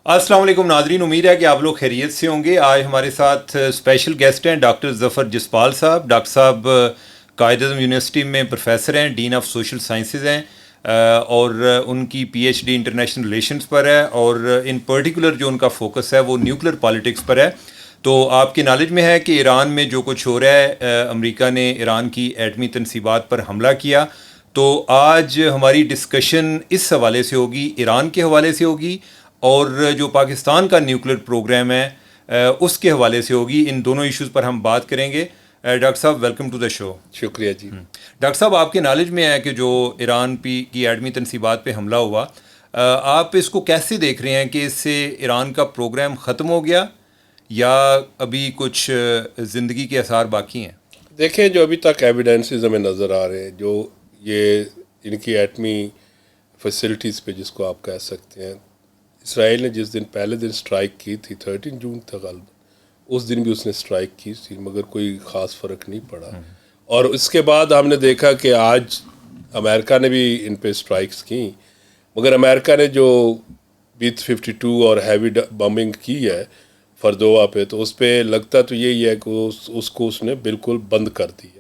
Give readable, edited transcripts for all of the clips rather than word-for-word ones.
السلام علیکم ناظرین، امید ہے کہ آپ لوگ خیریت سے ہوں گے۔ آج ہمارے ساتھ اسپیشل گیسٹ ہیں ڈاکٹر ظفر جسپال صاحب۔ ڈاکٹر صاحب قائد اعظم یونیورسٹی میں پروفیسر ہیں، ڈین آف سوشل سائنسز ہیں، اور ان کی P H D international relations پر ہے، اور ان پرٹیکولر جو ان کا فوکس ہے وہ نیوکلیر پالیٹکس پر ہے۔ تو آپ کے نالج میں ہے کہ ایران میں جو کچھ ہو رہا ہے، امریکہ نے ایران کی ایٹمی تنصیبات پر حملہ کیا۔ تو آج ہماری ڈسکشن اس حوالے سے ہوگی، ایران کے حوالے سے ہوگی، اور جو پاکستان کا نیوکلیر پروگرام ہے اس کے حوالے سے ہوگی۔ ان دونوں ایشوز پر ہم بات کریں گے۔ ڈاکٹر صاحب ویلکم ٹو دا شو۔ شکریہ جی۔ ڈاکٹر صاحب، آپ کے نالج میں ہے کہ جو ایران کی ایٹمی تنصیبات پہ حملہ ہوا، آپ اس کو کیسے دیکھ رہے ہیں کہ اس سے ایران کا پروگرام ختم ہو گیا یا ابھی کچھ زندگی کے آثار باقی ہیں؟ دیکھیں، جو ابھی تک ایویڈنسز ہمیں نظر آ رہے ہیں، جو یہ ان کی ایٹمی فیسلٹیز پہ جس کو آپ کہہ سکتے ہیں، اسرائیل نے جس دن پہلے دن اسٹرائک کی تھی 13 جون تک غالباً، اس دن بھی اس نے اسٹرائک کی تھی، مگر کوئی خاص فرق نہیں پڑا۔ اور اس کے بعد ہم نے دیکھا کہ آج امریکہ نے بھی ان پہ اسٹرائکس کی، مگر امریکہ نے جو B-52 اور ہیوی بمبنگ کی ہے فردوہ پہ، تو اس پہ لگتا تو یہی ہے کہ اس کو اس نے بالکل بند کر دیا،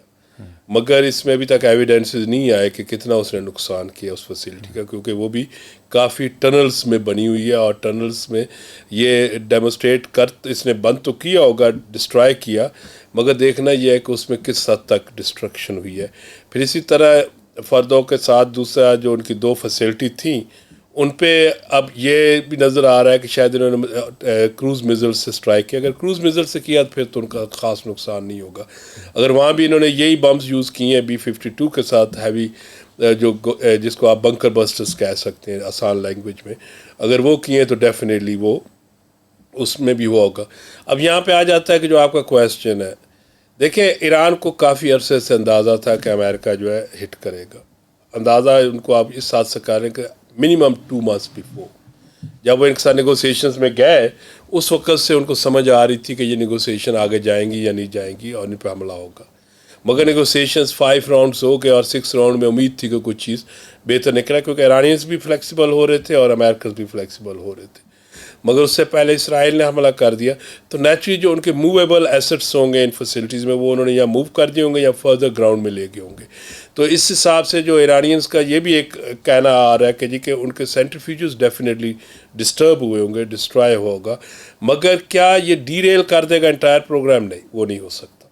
مگر اس میں ابھی تک ایویڈنسز نہیں آئے کہ کتنا اس نے نقصان کیا اس فیسلٹی کا، کیونکہ وہ بھی کافی ٹنلز میں بنی ہوئی ہے، اور ٹنلز میں یہ ڈیمونسٹریٹ اس نے بند تو کیا ہوگا، ڈسٹرائے کیا، مگر دیکھنا یہ ہے کہ اس میں کس حد تک ڈسٹرکشن ہوئی ہے۔ پھر اسی طرح فردوں کے ساتھ دوسرا جو ان کی 2 فیسلٹی تھیں، ان پہ اب یہ بھی نظر آ رہا ہے کہ شاید انہوں نے کروز میزل سے اسٹرائک کیا۔ اگر کروز میزل سے کیا پھر تو ان کا خاص نقصان نہیں ہوگا۔ اگر وہاں بھی انہوں نے یہی بمز یوز کیے ہیں B-52 کے ساتھ ہیوی، جس کو آپ بنکر بسٹرز کہہ سکتے ہیں آسان لینگویج میں، اگر وہ کیے تو ڈیفینیٹلی وہ اس میں بھی وہ ہوگا۔ اب یہاں پہ آ جاتا ہے کہ جو آپ کا کویسچن ہے، دیکھیں ایران کو کافی عرصے سے اندازہ تھا کہ امریکہ جو ہے ہٹ کرے گا۔ اندازہ ان کو آپ اس ساتھ سے کریں کہ منیمم 2 months بیفور، جب وہ ان کے ساتھ نیگوسیشنز میں گئے، اس وقت سے ان کو سمجھ آ رہی تھی کہ یہ نیگوسیشن آگے جائیں گی یا نہیں جائیں گی اور ان پہ حملہ ہوگا، مگر نیگوسیشنز 5 راؤنڈز ہو گئے اور 6 راؤنڈ میں امید تھی کہ کچھ چیز بہتر نکلا، کیونکہ ایرانیز بھی فلیکسیبل ہو رہے تھے اور امریکنز بھی فلیکسیبل ہو رہے تھے، مگر اس سے پہلے اسرائیل نے حملہ کر دیا۔ تو نیچرلی جو ان کے موویبل ایسٹس ہوں گے ان فیسلٹیز میں، وہ انہوں نے یا موو کر دیے ہوں گے یا فردر گراؤنڈ میں لے گئے ہوں گے۔ تو اس حساب سے جو ایرانینز کا یہ بھی ایک کہنا آ رہا ہے کہ جی کہ ان کے سینٹریفیوجز ڈیفینیٹلی ڈسٹرب ہوئے ہوں گے، ڈسٹرائے ہوگا، مگر کیا یہ ڈی ریل کر دے گا انٹائر پروگرام؟ نہیں، وہ نہیں ہو سکتا۔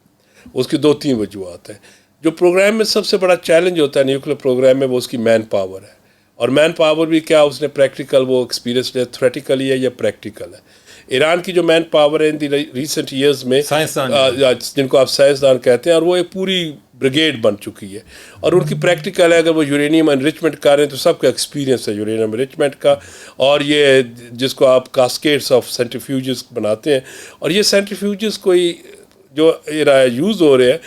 اس کی 2-3 وجوہات ہیں۔ جو پروگرام میں سب سے بڑا چیلنج ہوتا ہے نیوکلیر پروگرام میں، وہ اس کی مین پاور ہے، اور مین پاور بھی کیا اس نے پریکٹیکل وہ ایکسپیرینس لیا، تھریٹیکلی ہے یا پریکٹیکل ہے۔ ایران کی جو مین پاور ہے ان دی ریسنٹ ایئرز میں، جن کو آپ سائنسدان کہتے ہیں، اور وہ ایک پوری بریگیڈ بن چکی ہے، اور ان کی پریکٹیکل ہے۔ اگر وہ یورینیم انریچمنٹ کر رہے ہیں تو سب کا ایکسپیرینس ہے یورینیم انریچمنٹ کا، اور یہ جس کو آپ کاسکیڈس آف سینٹریفیوجز بناتے ہیں، اور یہ سینٹریفیوجز کوئی جو یوز ہو رہے ہیں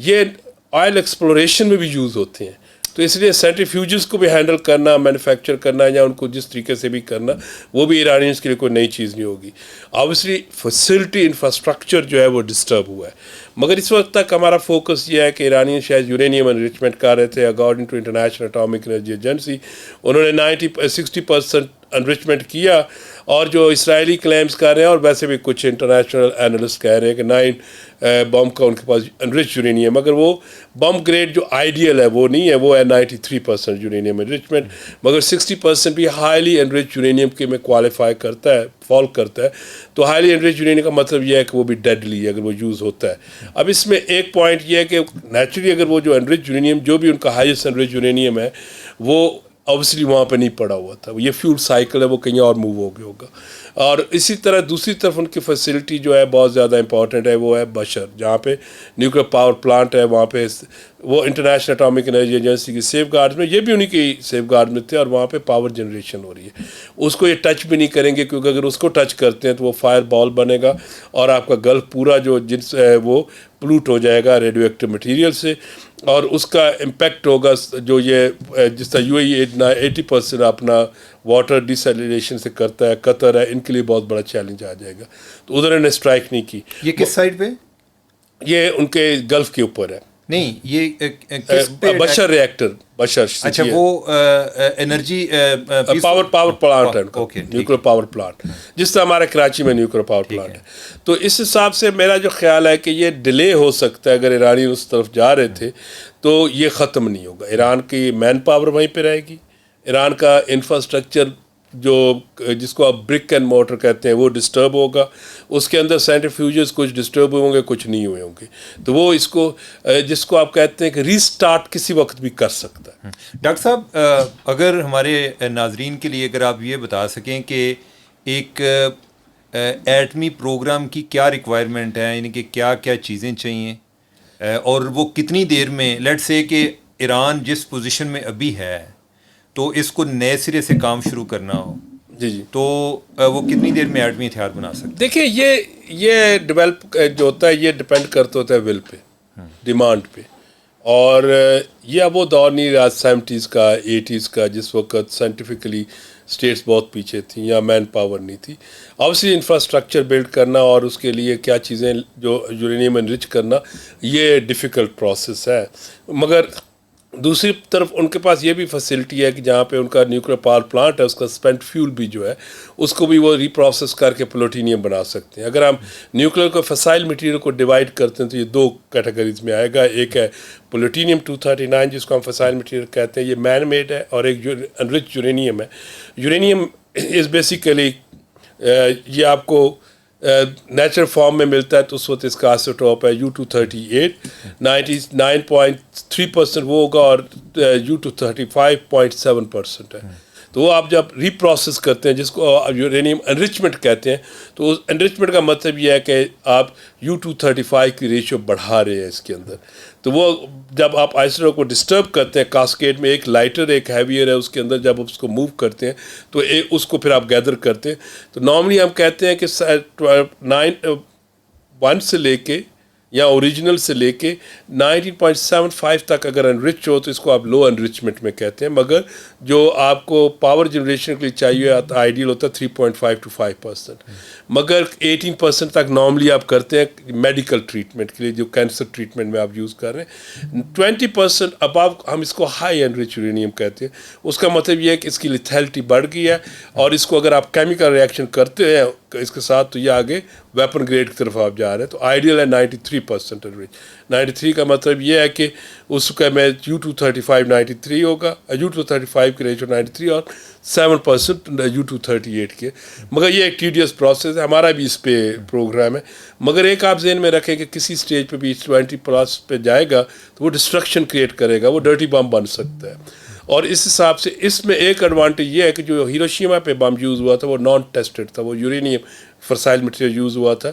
یہ آئل ایکسپلوریشن میں بھی یوز ہوتے ہیں، تو اس لیے سینٹریفیوجز کو بھی ہینڈل کرنا، مینوفیکچر کرنا، یا ان کو جس طریقے سے بھی کرنا، وہ بھی ایرانیز کے لیے کوئی نئی چیز نہیں ہوگی۔ آبویسلی فیسلٹی انفراسٹرکچر جو ہے وہ ڈسٹرب ہوا ہے، مگر اس وقت تک ہمارا فوکس یہ ہے کہ ایرانی شاید یورینیم انریچمنٹ کر رہے تھے۔ According to International Atomic Energy Agency, انہوں نے 60% انریچمنٹ کیا، اور جو اسرائیلی کلیمز کر رہے ہیں، اور ویسے بھی کچھ انٹرنیشنل اینالسٹ کہہ رہے ہیں کہ 9 بم کا ان کے پاس انرچ یورینیم، مگر وہ بم گریڈ جو آئیڈیل ہے وہ نہیں ہے، وہ ہے 93% یورینیم انریچمنٹ، مگر 60% بھی ہائیلی انرچ یورینیم کے میں کوالیفائی کرتا ہے، فال کرتا ہے۔ تو ہائیلی انرچ یورینیم کا مطلب یہ ہے کہ وہ بھی ڈیڈلی ہے اگر وہ یوز ہوتا ہے۔ اب اس میں ایک پوائنٹ یہ ہے کہ نیچرلی اگر وہ جو انرچ یورینیم، جو بھی ان کا ہائیسٹ انرچ یورینیم ہے، وہ اوبویسلی وہاں پہ نہیں پڑا ہوا تھا، یہ فیول سائیکل ہے، وہ کہیں اور موو ہو گیا ہوگا۔ اور اسی طرح دوسری طرف ان کی فیسلٹی جو ہے بہت زیادہ امپورٹنٹ ہے، وہ ہے بشر، جہاں پہ نیوکلیر پاور پلانٹ ہے، وہاں پہ وہ انٹرنیشنل اٹامک انرجی ایجنسی کی سیف گارڈ میں، یہ بھی انہی کی سیف گارڈ میں تھے، اور وہاں پہ پاور جنریشن ہو رہی ہے۔ اس کو یہ ٹچ بھی نہیں کریں گے، کیونکہ اگر اس کو ٹچ کرتے ہیں تو وہ فائر بال بنے گا، اور آپ کا گلف پورا جو جنس ہے وہ پلوٹ ہو جائے گا ریڈیو ایکٹیو مٹیریل سے، اور اس کا امپیکٹ ہوگا جو یہ جس طرح UAE 80% اپنا واٹر ڈیسیلیشن سے کرتا ہے، قطر ہے، ان کے لیے بہت بڑا چیلنج آ جائے گا۔ تو ادھر انہیں اسٹرائک نہیں کی۔ یہ کس سائڈ پہ؟ یہ ان کے گلف کے اوپر ہے، نہیں یہ کس پہ بشر ریئیکٹر بشر اچھا وہ انرجی پاور پلانٹ ہے اوکے نیوکلیر پاور پلانٹ جس طرح ہمارے کراچی میں نیوکلیر پاور پلانٹ ہے. تو اس حساب سے میرا جو خیال ہے کہ یہ ڈیلے ہو سکتا ہے. اگر ایرانی اس طرف جا رہے تھے تو یہ ختم نہیں ہوگا. ایران کی مین پاور وہیں پہ رہے گی. ایران کا انفراسٹرکچر جو جس کو آپ برک اینڈ مورٹر کہتے ہیں وہ ڈسٹرب ہوگا. اس کے اندر سینٹریفیوجز کچھ ڈسٹرب ہوئے ہوں گے کچھ نہیں ہوئے ہوں گے. تو وہ اس کو جس کو آپ کہتے ہیں کہ ری اسٹارٹ کسی وقت بھی کر سکتا ہے. ڈاکٹر صاحب اگر ہمارے ناظرین کے لیے اگر آپ یہ بتا سکیں کہ ایک ایٹمی پروگرام کی کیا ریکوائرمنٹ ہے, یعنی کہ کیا کیا چیزیں چاہیے اور وہ کتنی دیر میں, لیٹ سے کہ ایران جس پوزیشن میں ابھی ہے تو اس کو نئے سرے سے کام شروع کرنا ہو جی تو وہ کتنی دیر میں ایٹمی ہتھیار بنا سکتے ہیں؟ دیکھیں یہ ڈیولپ جو ہوتا ہے یہ ڈپینڈ کرتا ہوتا ہے ول پہ, ڈیمانڈ پہ. اور یہ اب وہ دور نہیں رہا 70s کا 80s کا جس وقت سائنٹیفکلی اسٹیٹس بہت پیچھے تھیں یا مین پاور نہیں تھی. آبویسلی انفراسٹرکچر بلڈ کرنا اور اس کے لیے کیا چیزیں جو یورینیم انرچ کرنا یہ ڈیفیکلٹ پروسیس ہے. مگر دوسری طرف ان کے پاس یہ بھی فیسلٹی ہے کہ جہاں پہ ان کا نیوکلیر پاور پلانٹ ہے اس کا اسپینٹ فیول بھی جو ہے اس کو بھی وہ ری پروسیس کر کے پلوٹینیم بنا سکتے ہیں. اگر ہم نیوکلیر کو فسائل مٹیریل کو ڈیوائڈ کرتے ہیں تو یہ دو کیٹیگریز میں آئے گا. ایک ہے پلوٹینیم 239 جس کو ہم فسائل مٹیریل کہتے ہیں, یہ مین میڈ ہے, اور ایک انرچ یورینیم ہے. یورینیم از بیسیکلی یہ آپ کو نیچرل فارم میں ملتا ہے تو اس وقت اس کا آئسوٹوپ ہے U238 99.3% وہ ہوگا اور U235.7% ہے. تو وہ آپ جب ری پروسیس کرتے ہیں جس کو یورینیم انرچمنٹ کہتے ہیں تو اس انرچمنٹ کا مطلب یہ ہے کہ آپ U235 کی ریشو بڑھا رہے ہیں اس کے اندر. تو وہ جب آپ آئسوٹوپ کو ڈسٹرب کرتے ہیں کاسکیڈ میں ایک لائٹر ایک ہیویئر ہے اس کے اندر, جب اس کو موو کرتے ہیں تو اس کو پھر آپ گیدر کرتے ہیں. تو نارملی ہم کہتے ہیں کہ 1 سے لے کے یا اوریجنل سے لے کے 19.75 تک اگر انرچ ہو تو اس کو آپ لو انرچمنٹ میں کہتے ہیں. مگر جو آپ کو پاور جنریشن کے لیے چاہیے آئیڈیل ہوتا ہے 3.5 to 5%. مگر 18% تک نارملی آپ کرتے ہیں میڈیکل ٹریٹمنٹ کے لیے جو کینسر ٹریٹمنٹ میں آپ یوز کر رہے ہیں. 20% ابو ہم اس کو ہائی انرچ یورینیم کہتے ہیں. اس کا مطلب یہ ہے کہ اس کی لیتھیلٹی بڑھ گئی ہے اور اس کو اگر آپ کیمیکل ریئیکشن کرتے ہیں اس کے ساتھ تو یہ آگے ویپن گریڈ کی طرف آپ جا رہے ہیں. تو آئیڈیل ہے 93% انرچ. 93 کا مطلب یہ ہے کہ اس کا میں U235 93 ہوگا, U235 کی ریشو 93 اور 7% U238 کے. مگر یہ ایک ٹیڈیس پروسیس ہے, ہمارا بھی اس پہ پروگرام ہے. مگر ایک آپ ذہن میں رکھیں کہ کسی سٹیج پہ بھی 20+ پہ جائے گا تو وہ ڈسٹرکشن کریٹ کرے گا, وہ ڈرٹی بم بن سکتا ہے. اور اس حساب سے اس میں ایک ایڈوانٹیج یہ ہے کہ جو ہیروشیما پہ بم یوز ہوا تھا وہ نان ٹیسٹڈ تھا, وہ یورینیم فرسائل مٹیریل یوز ہوا تھا.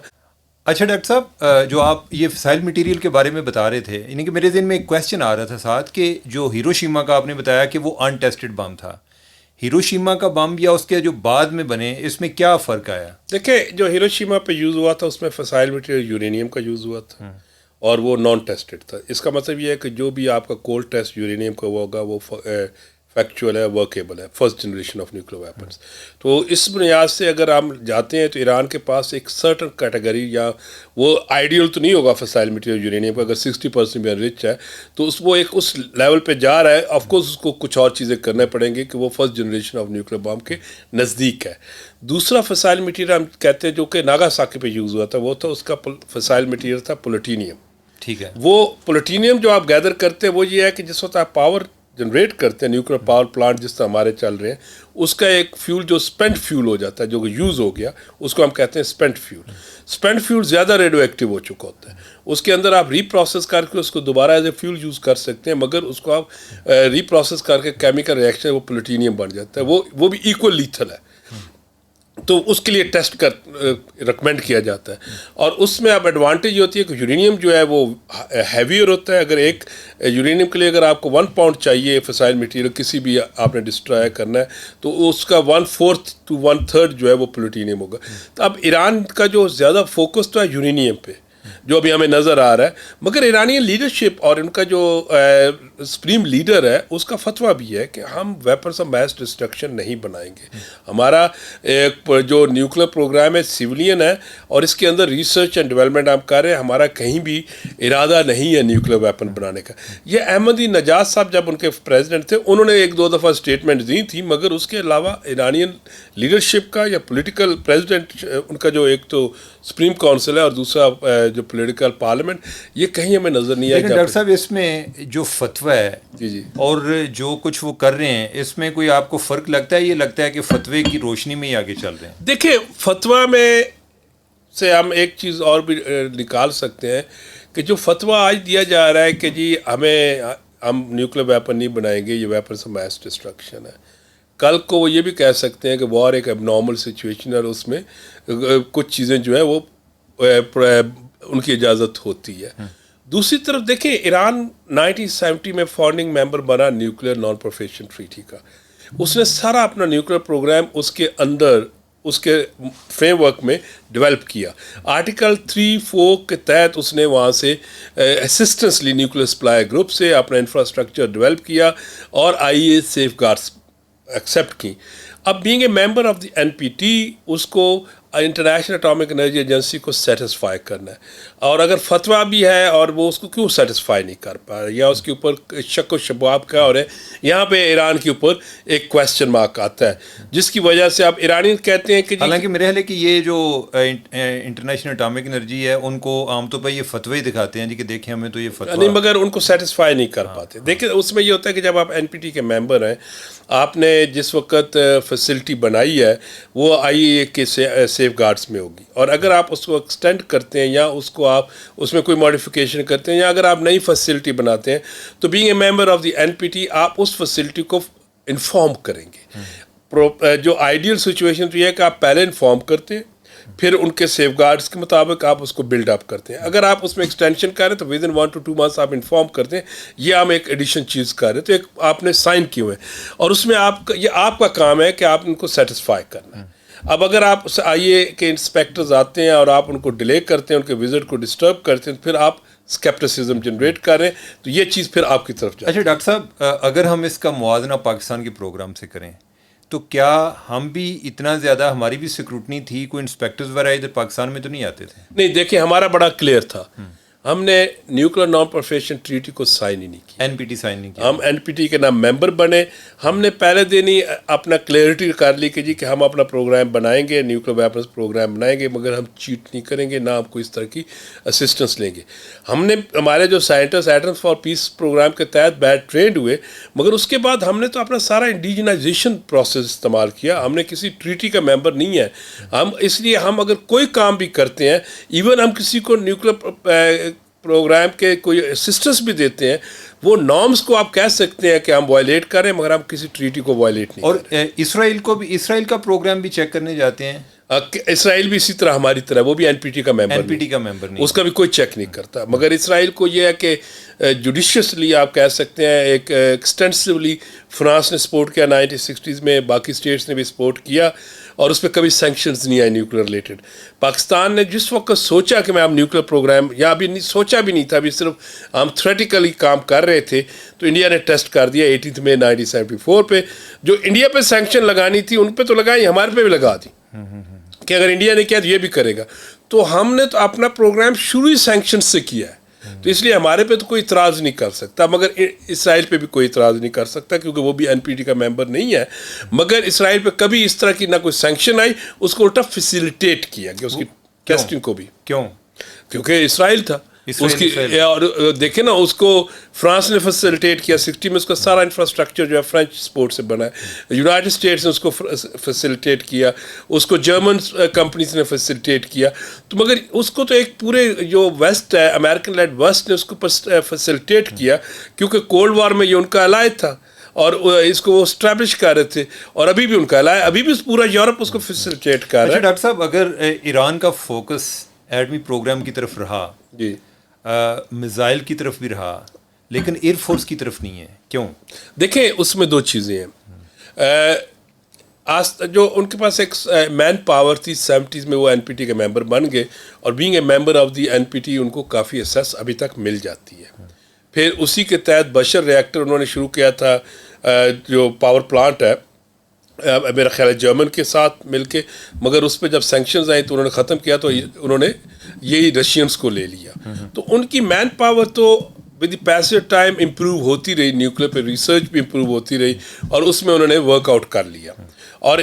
اچھا ڈاکٹر صاحب جو آپ یہ فسائل مٹیریل کے بارے میں بتا رہے تھے, یعنی کہ میرے ذہن میں ایک کویسچن آ رہا تھا ساتھ کہ جو ہیروشیما کا آپ نے بتایا کہ وہ ان ٹیسٹڈ بم تھا, ہیروشیما کا بم یا اس کے جو بعد میں بنے اس میں کیا فرق آیا؟ دیکھیں جو ہیروشیما پہ یوز ہوا تھا اس میں فسائل مٹیریل یورینیم کا یوز ہوا تھا اور وہ نان ٹیسٹڈ تھا. اس کا مطلب یہ ہے کہ جو بھی آپ کا کولڈ ٹیسٹ یورینیم کا وہ ہوگا وہ فیکچوئل ہے, ورکیبل ہے, first generation of nuclear weapons. تو اس بنیاد سے اگر ہم جاتے ہیں تو ایران کے پاس ایک سرٹن کیٹیگری یا وہ آئیڈیل تو نہیں ہوگا فسائل مٹیریل یورینیم کا, اگر 60% بھی انرچ ہے تو وہ ایک اس لیول پہ جا رہا ہے. آف کورس اس کو کچھ اور چیزیں کرنے پڑیں گے کہ وہ first generation of nuclear bomb کے نزدیک ہے. دوسرا فسائل مٹیریل ہم کہتے ہیں جو کہ ناگاساکی پہ یوز ہوا تھا وہ تھا اس کا فسائل مٹیریل تھا پلوٹینیم. ٹھیک ہے, وہ پلوٹینیم جو آپ گیدر کرتے ہیں وہ یہ ہے کہ جس وقت آپ پاور جنریٹ کرتے ہیں نیوکلیر پاور پلانٹ جس طرح ہمارے چل رہے ہیں اس کا ایک فیول جو اسپینٹ فیول ہو جاتا ہے جو کہ یوز ہو گیا اس کو ہم کہتے ہیں اسپینٹ فیول. اسپینٹ فیول زیادہ ریڈیو ایکٹیو ہو چکا ہوتا ہے, اس کے اندر آپ ری پروسیس کر کے اس کو دوبارہ ایز اے فیول یوز کر سکتے ہیں, مگر اس کو آپ ری پروسیس کر کے کیمیکل ریئیکشن وہ پلوٹینیم بن جاتا ہے, وہ بھی ایکول لیتھل ہے. تو اس کے لیے ٹیسٹ کر ریکمینڈ کیا جاتا ہے. اور اس میں اب ایڈوانٹیج یہ ہوتی ہے کہ یورینیم جو ہے وہ ہیویئر ہوتا ہے. اگر ایک یورینیم کے لیے اگر آپ کو 1 پاؤنڈ چاہیے فسائل مٹیریل کسی بھی آپ نے ڈسٹرائے کرنا ہے تو اس کا 1/4 to 1/3 جو ہے وہ پلوٹینیم ہوگا. تو اب ایران کا جو زیادہ فوکس تو ہے یورینیم پہ, جو ابھی ہمیں نظر آ رہا ہے. مگر ایرانی لیڈرشپ اور ان کا جو سپریم لیڈر ہے اس کا فتویٰ بھی ہے کہ ہم ویپنز آف میس ڈسٹرکشن نہیں بنائیں گے. ہمارا جو نیوکلیر پروگرام ہے سیولین ہے اور اس کے اندر ریسرچ اینڈ ڈیولپمنٹ ہم کر رہے ہیں. ہمارا کہیں بھی ارادہ نہیں ہے نیوکلیر ویپن بنانے کا. یہ احمدی نجات صاحب جب ان کے پریزیڈنٹ تھے انہوں نے ایک دو دفعہ اسٹیٹمنٹ دی تھی, مگر اس کے علاوہ ایرانین لیڈرشپ کا یا پولیٹیکل پریزیڈنٹ ان کا جو ایک تو سپریم کونسل ہے اور دوسرا جو پولیٹیکل پارلیمنٹ, یہ کہیں ہمیں نظر نہیں آیا. ڈاکٹر صاحب اس میں جو فتویٰ ہے جی اور جو کچھ وہ کر رہے ہیں اس میں کوئی آپ کو فرق لگتا ہے؟ یہ لگتا ہے کہ فتوے کی روشنی میں ہی آگے چل رہے ہیں؟ دیکھیں فتویٰ میں سے ہم ایک چیز اور بھی نکال سکتے ہیں کہ جو فتویٰ آج دیا جا رہا ہے کہ جی ہم نیوکلیر ویپن نہیں بنائیں گے, یہ ویپنز آف میس ڈسٹرکشن ہے. کل کو وہ یہ بھی کہہ سکتے ہیں کہ وار ایک اب نارمل سچویشن ہے اور اس میں کچھ چیزیں جو ہیں وہ ان کی اجازت ہوتی ہے. دوسری طرف دیکھیں ایران 1970 میں فاؤنڈنگ ممبر بنا نیوکلیر نان پروفیشن ٹریٹی کا. اس نے سارا اپنا نیوکلیر پروگرام اس کے اندر اس کے فریم ورک میں ڈیولپ کیا. آرٹیکل 3-4 کے تحت اس نے وہاں سے اسسٹنس لی نیوکلیر سپلائی گروپ سے, اپنا انفراسٹرکچر ڈیولپ کیا اور IAEA سیف گارڈس ایکسیپٹ کی. اب being a member of the NPT اس کو انٹرنیشنل اٹامک انرجی ایجنسی کو سیٹسفائی کرنا ہے. اور اگر فتویٰ بھی ہے اور وہ اس کو کیوں سیٹسفائی نہیں کر پا رہا, یا اس کے اوپر شک و شبہات کا, اور یہاں پہ ایران کے اوپر ایک کویسچن مارک آتا ہے جس کی وجہ سے آپ ایرانی کہتے ہیں کہ حالانکہ میرے خیال ہے کہ یہ جو انٹرنیشنل اٹامک انرجی ہے ان کو عام طور پہ یہ فتوے دکھاتے ہیں جی کہ دیکھیں ہمیں تو یہ فتویٰ نہیں, مگر ان کو سیٹسفائی نہیں کر پاتے. دیکھیں اس میں یہ ہوتا ہے کہ جب آپ NPT کے ممبر ہیں, آپ نے جس وقت فیسلٹی بنائی ہے وہ IAEA کے سیف گارڈس میں ہوگی, اور اگر آپ اس کو ایکسٹینڈ کرتے ہیں یا اس کو آپ اس میں کوئی ماڈیفیکیشن کرتے ہیں یا اگر آپ نئی فیسلٹی بناتے ہیں تو being a member of the NPT آپ اس فیسلٹی کو انفارم کریں گے. جو آئیڈیل سچویشن تو یہ ہے کہ آپ پہلے انفارم کرتے ہیں, پھر ان کے سیف گارڈس کے مطابق آپ اس کو بلڈ اپ کرتے ہیں. اگر آپ اس میں ایکسٹینشن کر رہے ہیں تو ود ان 1 to 2 months آپ انفارم کرتے ہیں. یہ ہم ایک ایڈیشن چیز کر رہے ہیں, تو ایک آپ نے سائن کیے ہوئے ہیں اور اس میں یہ آپ کا کام ہے کہ آپ ان کو سیٹسفائی کرنا ہے. اب اگر آپ IAEA کے انسپیکٹرز آتے ہیں اور آپ ان کو ڈیلے کرتے ہیں, ان کے وزٹ کو ڈسٹرب کرتے ہیں, پھر آپ اسکیپٹسزم جنریٹ کر رہے ہیں, تو یہ چیز پھر آپ کی طرف جائے. اچھا ڈاکٹر صاحب, اگر ہم اس کا موازنہ پاکستان کے پروگرام سے کریں تو کیا ہم بھی اتنا زیادہ, ہماری بھی سکروٹنی تھی, کوئی انسپیکٹرز وغیرہ ادھر پاکستان میں تو نہیں آتے تھے؟ نہیں, دیکھیں ہمارا بڑا کلیئر تھا, ہم نے نیوکلیر نان پروفیشن ٹریٹی کو سائن ہی نہیں کیا. NPT سائن نہیں کیا. ہم NPT کے نام ممبر بنے. ہم نے پہلے دن ہی اپنا کلیئرٹی کر لی کہ جی کہ ہم اپنا پروگرام بنائیں گے, نیوکلیر ویپنز پروگرام بنائیں گے, مگر ہم چیٹ نہیں کریں گے, نہ ہم کو اس طرح کی اسسٹنس لیں گے. ہم نے ہمارے جو scientist Atoms for Peace program کے تحت بیڈ ٹرینڈ ہوئے, مگر اس کے بعد ہم نے تو اپنا سارا انڈیجنائزیشن پروسیس استعمال کیا. ہم نے کسی ٹریٹی کا ممبر نہیں ہے ہم, اس لیے ہم اگر کوئی کام بھی کرتے ہیں, ایون ہم کسی کو نیوکلیر پروگرام کے کوئی اسسٹنس بھی دیتے ہیں, وہ نارمز کو آپ کہہ سکتے ہیں کہ ہم وائلیٹ کر رہے ہیں, مگر ہم کسی ٹریٹی کو وائلیٹ نہیں. اور اسرائیل کو بھی, اسرائیل کا پروگرام بھی چیک کرنے جاتے ہیں. اسرائیل بھی اسی طرح ہماری طرح, وہ بھی NPT کا ممبر نہیں, اس کا بھی کوئی چیک نہیں کرتا. مگر اسرائیل کو یہ ہے کہ جوڈیشیسلی آپ کہہ سکتے ہیں, ایک ایکسٹینسولی فرانس نے سپورٹ کیا 1960s میں, باقی اسٹیٹس نے بھی سپورٹ کیا, اور اس پہ کبھی سینکشنز نہیں آئے نیوکلیر ریلیٹڈ. پاکستان نے جس وقت سوچا کہ میں ہم نیوکلیر پروگرام, یا ابھی نہیں سوچا بھی نہیں تھا, ابھی صرف ہم تھریٹیکلی کام کر رہے تھے, تو انڈیا نے ٹیسٹ کر دیا 18 مئی 1974 پہ. جو انڈیا پہ سینکشن لگانی تھی ان پہ تو لگائی, ہمارے پہ بھی لگا دی کہ اگر انڈیا نے کیا تو یہ بھی کرے گا. تو ہم نے تو اپنا پروگرام شروع ہی سینکشن سے کیا ہے, تو اس لیے ہمارے پہ تو کوئی اعتراض نہیں کر سکتا, مگر اسرائیل پہ بھی کوئی اعتراض نہیں کر سکتا کیونکہ وہ بھی NPT کا ممبر نہیں ہے. مگر اسرائیل پہ کبھی اس طرح کی نہ کوئی سینکشن آئی, اس کو الٹا فیسیلیٹیٹ کیا کہ اس کی ٹیسٹنگ کو بھی. کیوں؟ کیونکہ اسرائیل تھا اس کی, اور دیکھیں نا اس کو فرانس نے فیسیلیٹیٹ کیا 60 میں, اس کا سارا انفراسٹرکچر جو ہے فرینچ سپورٹ سے بنا ہے. یونائٹڈ اسٹیٹس نے اس کو فیسیلیٹیٹ کیا, اس کو جرمن کمپنیز نے فیسیلیٹیٹ کیا. تو مگر اس کو تو ایک پورے جو ویسٹ ہے, امریکن لیڈ ویسٹ نے اس کو فیسیلیٹیٹ کیا, کیونکہ کولڈ وار میں یہ ان کا الائے تھا اور اس کو وہ اسٹیبلش کر رہے تھے, اور ابھی بھی ان کا الائے, ابھی بھی پورا یورپ اس کو فیسیلیٹیٹ کر رہا ہے. ڈاکٹر صاحب, اگر ایران کا فوکس ایٹمی پروگرام کی طرف رہا, جی, میزائل کی طرف بھی رہا, لیکن ایئر فورس کی طرف نہیں ہے, کیوں؟ دیکھیں اس میں دو چیزیں ہیں. جو ان کے پاس ایک مین پاور تھی 70s میں، وہ این پی ٹی کے ممبر بن گئے، اور being a member of the N P T ان کو کافی اسیس ابھی تک مل جاتی ہے. پھر اسی کے تحت بشر ریئیکٹر انہوں نے شروع کیا تھا، جو پاور پلانٹ ہے میرا خیال ہے جرمن کے ساتھ مل کے، مگر اس پہ جب سینکشنز آئیں تو انہوں نے ختم کیا، تو انہوں نے یہی رشینس کو لے لیا. تو ان کی مین پاور تو with the pace of time improve ہوتی رہی، نیوکلیر پہ ریسرچ بھی امپروو ہوتی رہی، اور اس میں انہوں نے ورک آؤٹ کر لیا. اور